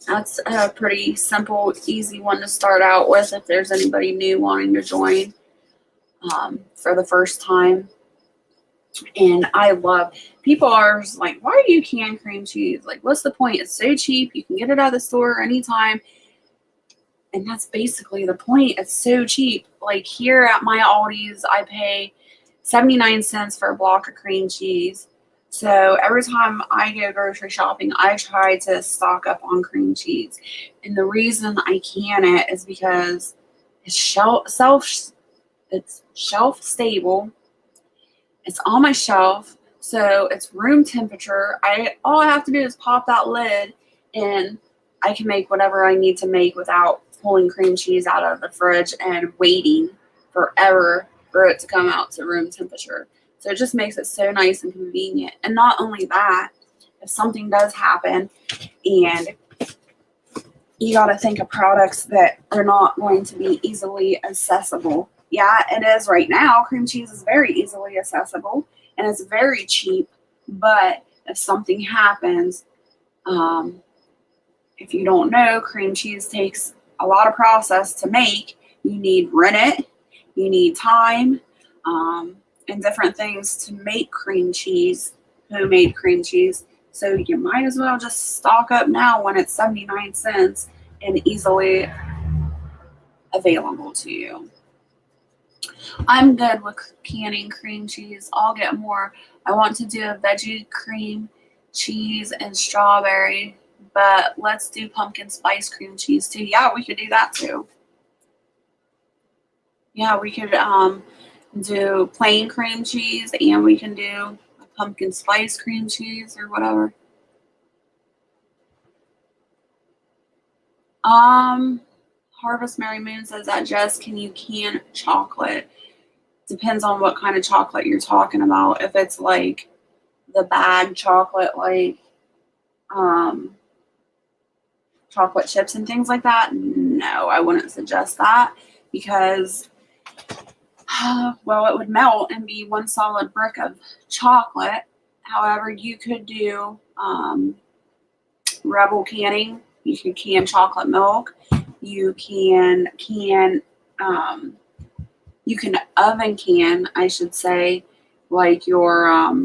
That's a pretty simple, easy one to start out with if there's anybody new wanting to join for the first time. And I love, people are like, why do you can cream cheese? Like, what's the point? It's so cheap. You can get it out of the store anytime. And that's basically the point. It's so cheap. Like here at my Aldi's, I pay 79 cents for a block of cream cheese. So every time I go grocery shopping, I try to stock up on cream cheese. And the reason I can it is because it's It's shelf stable. It's on my shelf, so it's room temperature. All I have to do is pop that lid, and I can make whatever I need to make without pulling cream cheese out of the fridge and waiting forever for it to come out to room temperature. So it just makes it so nice and convenient. And not only that, if something does happen and you got to think of products that are not going to be easily accessible. Yeah, it is right now. Cream cheese is very easily accessible and it's very cheap. But if something happens, if you don't know, cream cheese takes a lot of process to make. You need rennet, you need time, and different things to make cream cheese, homemade cream cheese. So you might as well just stock up now when it's 79 cents and easily available to you. I'm good with canning cream cheese. I'll get more. I want to do a veggie cream cheese and strawberry, but let's do pumpkin spice cream cheese too. Yeah, we could do that too. Yeah, we could do plain cream cheese and we can do a pumpkin spice cream cheese or whatever. Harvest Mary Moon says that Jess, can you can chocolate? Depends on what kind of chocolate you're talking about. If it's like the bag chocolate, like chocolate chips and things like that, no, I wouldn't suggest that because well, it would melt and be one solid brick of chocolate. However, you could do Rebel canning. You can can chocolate milk. You can oven can, I should say, like your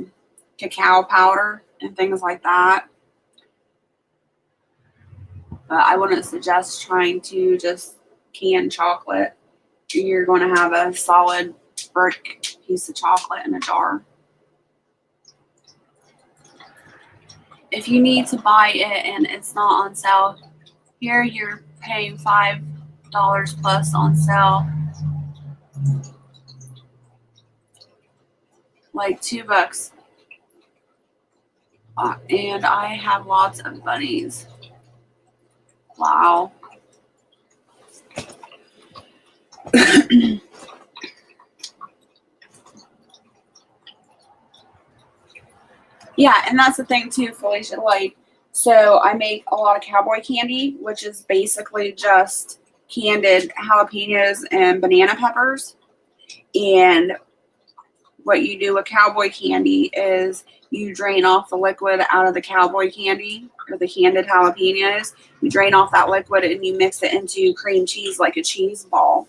cacao powder and things like that. But I wouldn't suggest trying to just can chocolate. You're going to have a solid brick piece of chocolate in a jar. If you need to buy it and it's not on sale, here you're paying $5 plus on sale. Like $2. And I have lots of bunnies. Wow. Yeah, and that's the thing too, Felicia. Like, so I make a lot of cowboy candy, which is basically just candied jalapenos and banana peppers. And what you do with cowboy candy is you drain off the liquid out of the cowboy candy or the candied jalapenos. You drain off that liquid and you mix it into cream cheese like a cheese ball.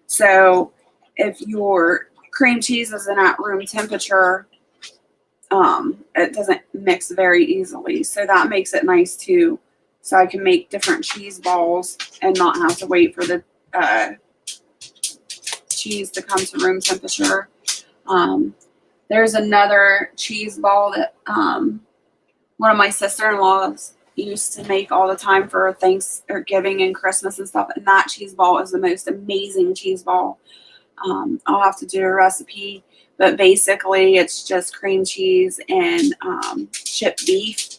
So if your cream cheese isn't at room temperature, it doesn't mix very easily. So that makes it nice too. So I can make different cheese balls and not have to wait for the cheese to come to room temperature. There's another cheese ball that one of my sister-in-laws used to make all the time for Thanksgiving and Christmas and stuff. And that cheese ball is the most amazing cheese ball. I'll have to do a recipe, but basically it's just cream cheese and chipped beef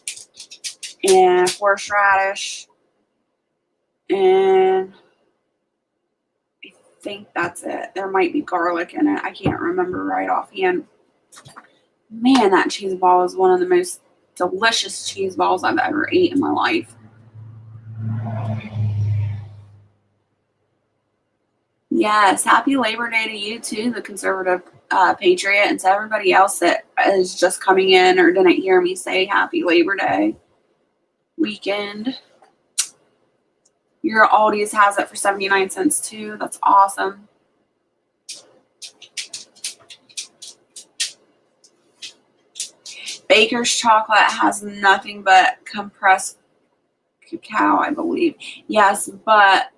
and horseradish, and I think that's it. There might be garlic in it. I can't remember right offhand. Man, that cheese ball is one of the most delicious cheese balls I've ever ate in my life. Yes, happy Labor Day to you too, the conservative patriot, and to everybody else that is just coming in or didn't hear me say happy Labor Day weekend. Your Aldi's has it for 79 cents too. That's awesome. Baker's chocolate has nothing but compressed cacao, I believe. Yes, but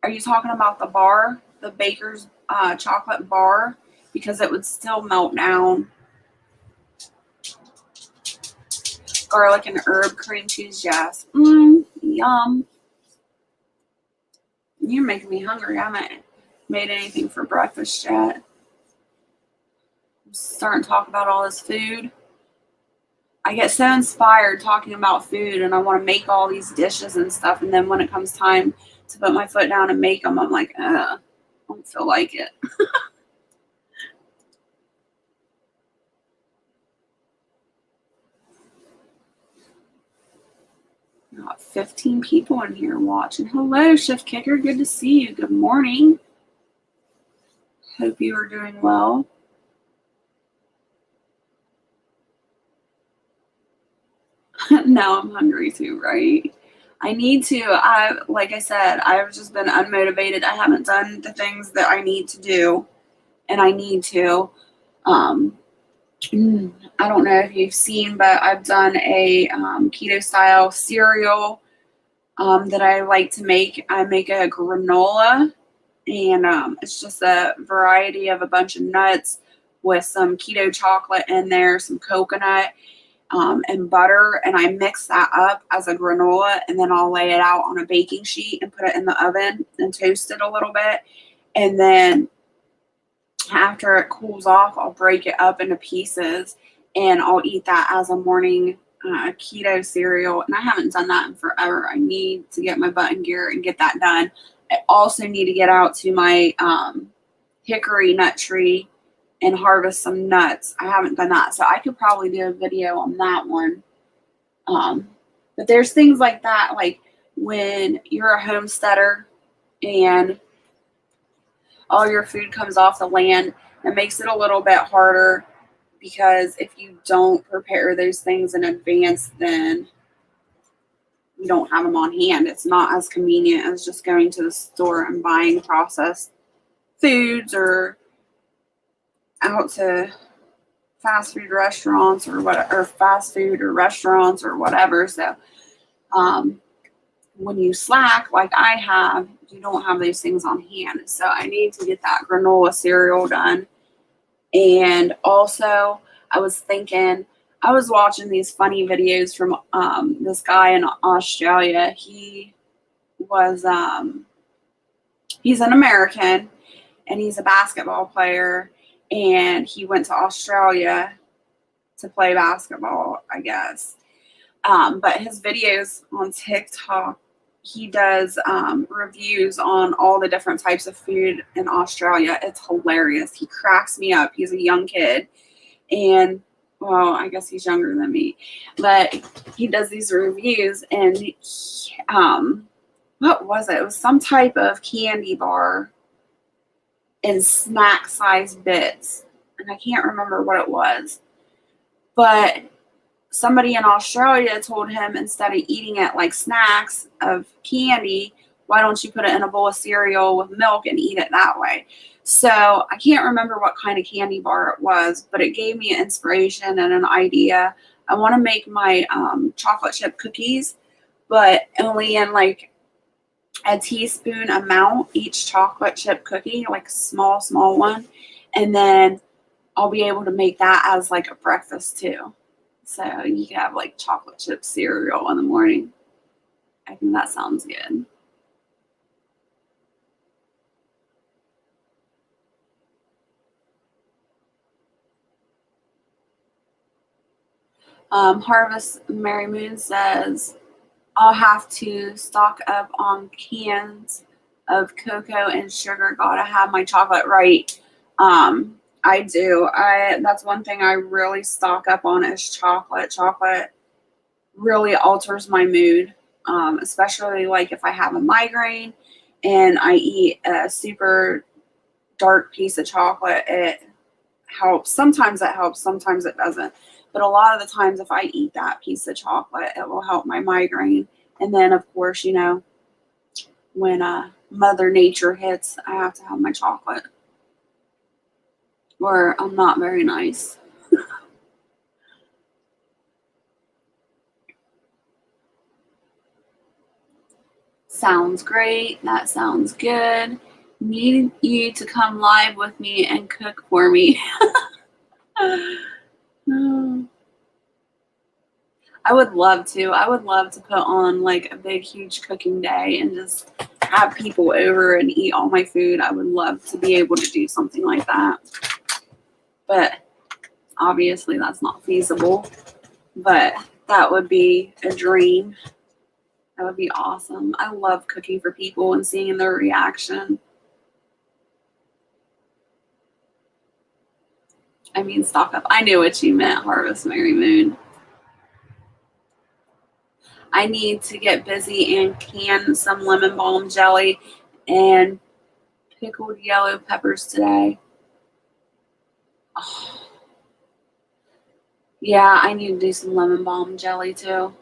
are you talking about the bar, the Baker's chocolate bar? Because it would still melt down. Garlic and herb cream cheese, yes. Yum. You're making me hungry, I'm made anything for breakfast yet. I'm starting to talk about all this food. I get so inspired talking about food, and I want to make all these dishes and stuff. And then when it comes time to put my foot down and make them, I'm like, I don't feel like it. Got 15 people in here watching. Hello, Shift Kicker. Good to see you. Good morning. Hope you are doing well. Now I'm hungry too, right? I need to. Like I said, I've just been unmotivated. I haven't done the things that I need to do, and I need to. I don't know if you've seen, but I've done a keto style cereal that I like to make. I make a granola, and it's just a variety of a bunch of nuts with some keto chocolate in there, some coconut, and butter, and I mix that up as a granola, and then I'll lay it out on a baking sheet and put it in the oven and toast it a little bit, and then after it cools off, I'll break it up into pieces, and I'll eat that as a morning keto cereal. And I haven't done that in forever. I need to get my butt in gear and get that done. I also need to get out to my hickory nut tree and harvest some nuts. I haven't done that, so I could probably do a video on that one. But there's things like that, like when you're a homesteader and all your food comes off the land, it makes it a little bit harder, because if you don't prepare those things in advance, then you don't have them on hand. It's not as convenient as just going to the store and buying processed foods or out to fast food restaurants or fast food or restaurants or whatever. So when you slack like I have, you don't have those things on hand. So I need to get that granola cereal done. And also, I was thinking, I was watching these funny videos from this guy in Australia. He was he's an American, and he's a basketball player, and he went to Australia to play basketball, I guess. But his videos on TikTok, he does reviews on all the different types of food in Australia. It's hilarious. He cracks me up. He's a young kid, and well, I guess he's younger than me, but he does these reviews, and what was it? It was some type of candy bar in snack size bits, and I can't remember what it was, but somebody in Australia told him, instead of eating it like snacks of candy, why don't you put it in a bowl of cereal with milk and eat it that way? So I can't remember what kind of candy bar it was, but it gave me an inspiration and an idea. I want to make my chocolate chip cookies, but only in like a teaspoon amount each chocolate chip cookie, like a small one. And then I'll be able to make that as like a breakfast too. So you can have like chocolate chip cereal in the morning. I think that sounds good. Harvest Mary Moon says, I'll have to stock up on cans of cocoa and sugar. Gotta have my chocolate right. I do. That's one thing I really stock up on is chocolate. Chocolate really alters my mood, especially like if I have a migraine and I eat a super dark piece of chocolate. It helps. Sometimes it helps, sometimes it doesn't. But a lot of the times, if I eat that piece of chocolate, it will help my migraine. And then, of course, you know, when Mother Nature hits, I have to have my chocolate, or I'm not very nice. Sounds great. That sounds good. Need you to come live with me and cook for me. I would love to. I would love to put on like a big, huge cooking day and just have people over and eat all my food. I would love to be able to do something like that. But obviously that's not feasible. But that would be a dream. That would be awesome. I love cooking for people and seeing their reaction. I mean, stock up. I knew what you meant, Harvest Mary Moon. I need to get busy and can some lemon balm jelly and pickled yellow peppers today. Oh. Yeah, I need to do some lemon balm jelly too.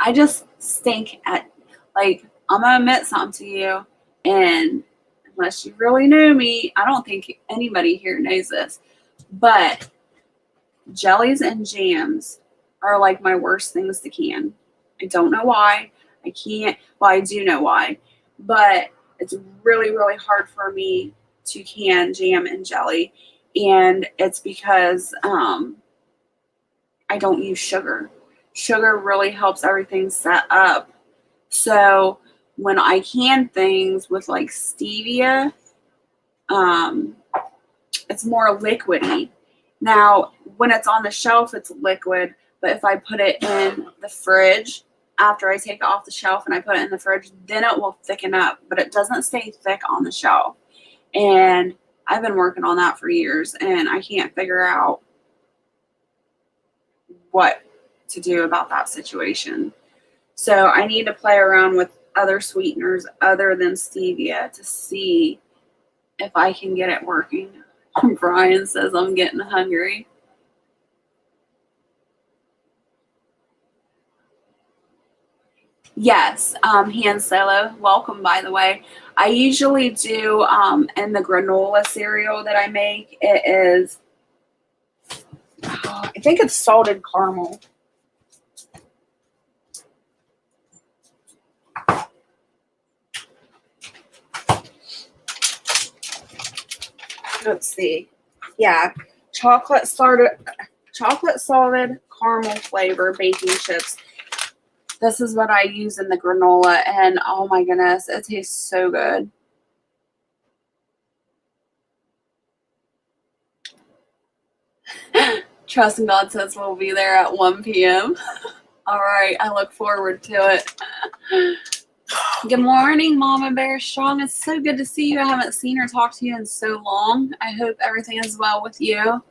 I just stink at, like, I'm going to admit something to you, and unless you really know me, I don't think anybody here knows this, but jellies and jams are like my worst things to can. I don't know why. I can't, well, I do know why, but it's really, really hard for me to can jam and jelly, and it's because I don't use sugar. Sugar really helps everything set up. So when I can things with like stevia, it's more liquidy. Now, when it's on the shelf, it's liquid, but if I put it in the fridge, after I take it off the shelf and I put it in the fridge, then it will thicken up, but it doesn't stay thick on the shelf. And I've been working on that for years, and I can't figure out what to do about that situation. So I need to play around with other sweeteners other than stevia to see if I can get it working. Brian says I'm getting hungry. Yes, Han Solo, welcome, by the way. I usually do in the granola cereal that I make, it is, I think it's salted caramel. Let's see. Yeah, chocolate salted caramel flavor baking chips. This is what I use in the granola, and oh my goodness, it tastes so good. Trust in God says we'll be there at 1 p.m. All right, I look forward to it. Good morning, Mama Bear Strong. It's so good to see you. I haven't seen or talked to you in so long. I hope everything is well with you.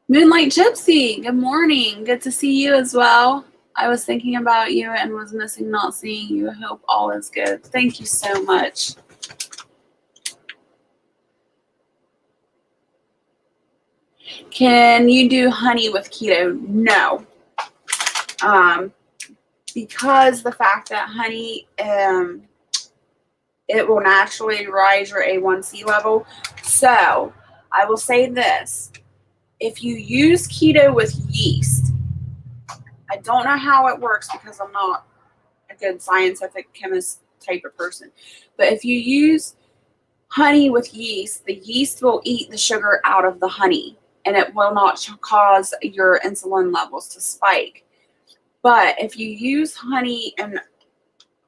Moonlight Gypsy, good morning. Good to see you as well. I was thinking about you and was missing not seeing you. I hope all is good. Thank you so much. Can you do honey with keto? No. Because the fact that honey, it will naturally rise your A1C level. So I will say this. If you use keto with yeast, I don't know how it works because I'm not a good scientific chemist type of person. But if you use honey with yeast, the yeast will eat the sugar out of the honey, and it will not cause your insulin levels to spike. But if you use honey in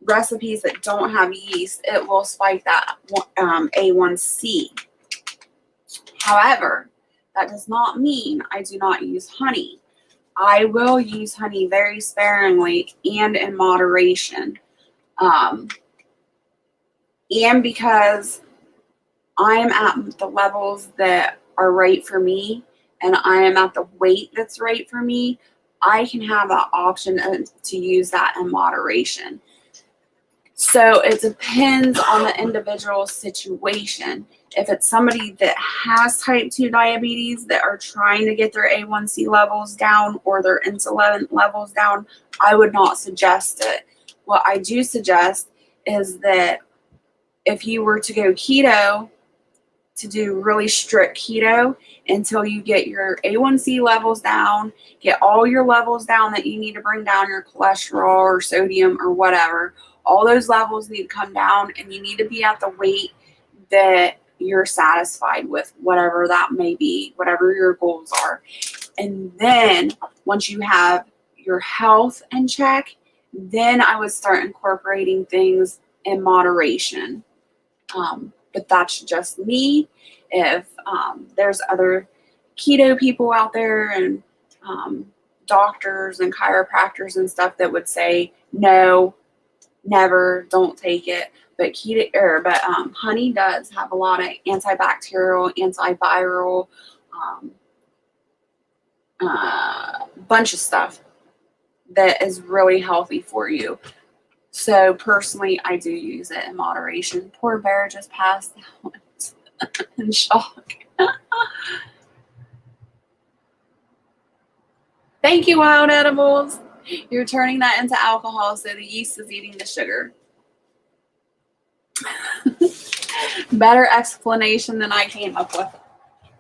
recipes that don't have yeast, it will spike that A1C. However, that does not mean I do not use honey. I will use honey very sparingly and in moderation. And because I am at the levels that are right for me, and I am at the weight that's right for me, I can have that option to use that in moderation. So it depends on the individual situation. If it's somebody that has type 2 diabetes that are trying to get their A1C levels down or their insulin levels down, I would not suggest it. What I do suggest is that if you were to go keto, to do really strict keto until you get your A1C levels down, get all your levels down that you need to bring down your cholesterol or sodium or whatever. All those levels need to come down, and you need to be at the weight that you're satisfied with, whatever that may be, whatever your goals are. And then once you have your health in check, then I would start incorporating things in moderation. But that's just me. If there's other keto people out there and doctors and chiropractors and stuff that would say no, never, don't take it. But honey does have a lot of antibacterial, antiviral, bunch of stuff that is really healthy for you. So personally, I do use it in moderation. Poor bear just passed out in shock. Thank you, Wild Edibles. You're turning that into alcohol, so the yeast is eating the sugar. Better explanation than I came up with.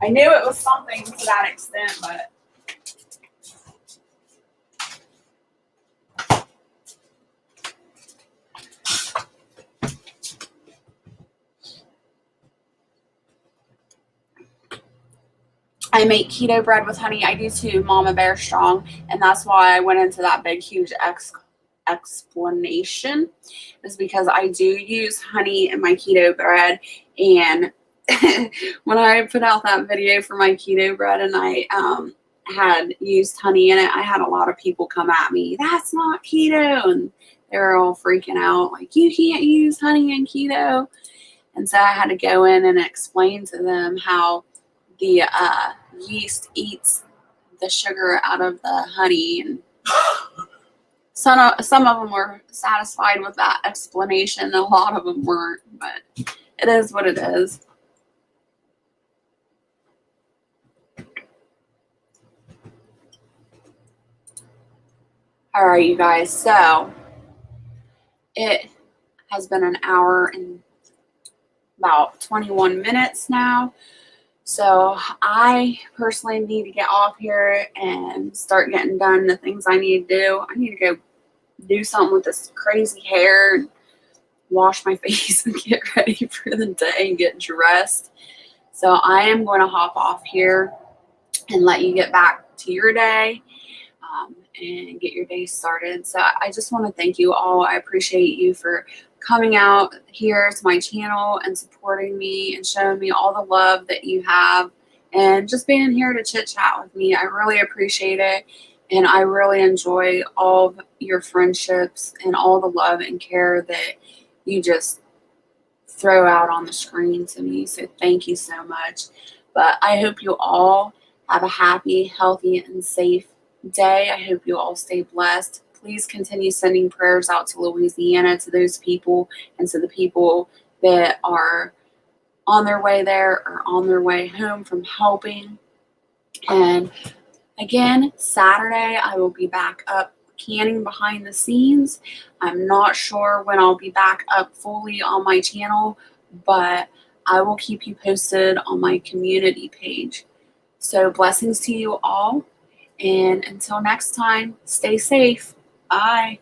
I knew it was something to that extent, but I make keto bread with honey. I do too, Mama Bear Strong, and that's why I went into that big, huge explanation, is because I do use honey in my keto bread. And when I put out that video for my keto bread and I had used honey in it, I had a lot of people come at me, that's not keto, and they were all freaking out, like, you can't use honey in keto. And so I had to go in and explain to them how the yeast eats the sugar out of the honey, and some of them were satisfied with that explanation. A lot of them weren't, but it is what it is. All right, you guys. So it has been an hour and about 21 minutes now. So I personally need to get off here and start getting done the things I need to do. I need to go do something with this crazy hair and wash my face and get ready for the day and get dressed. So I am going to hop off here and let you get back to your day and get your day started. So I just want to thank you all. I appreciate you for coming out here to my channel and supporting me and showing me all the love that you have and just being here to chit chat with me. I really appreciate it. And I really enjoy all of your friendships and all the love and care that you just throw out on the screen to me. So thank you so much. But I hope you all have a happy, healthy, and safe day. I hope you all stay blessed. Please continue sending prayers out to Louisiana, to those people, and to the people that are on their way there or on their way home from helping. And again, Saturday, I will be back up canning behind the scenes. I'm not sure when I'll be back up fully on my channel, but I will keep you posted on my community page. So blessings to you all. And until next time, stay safe. Bye.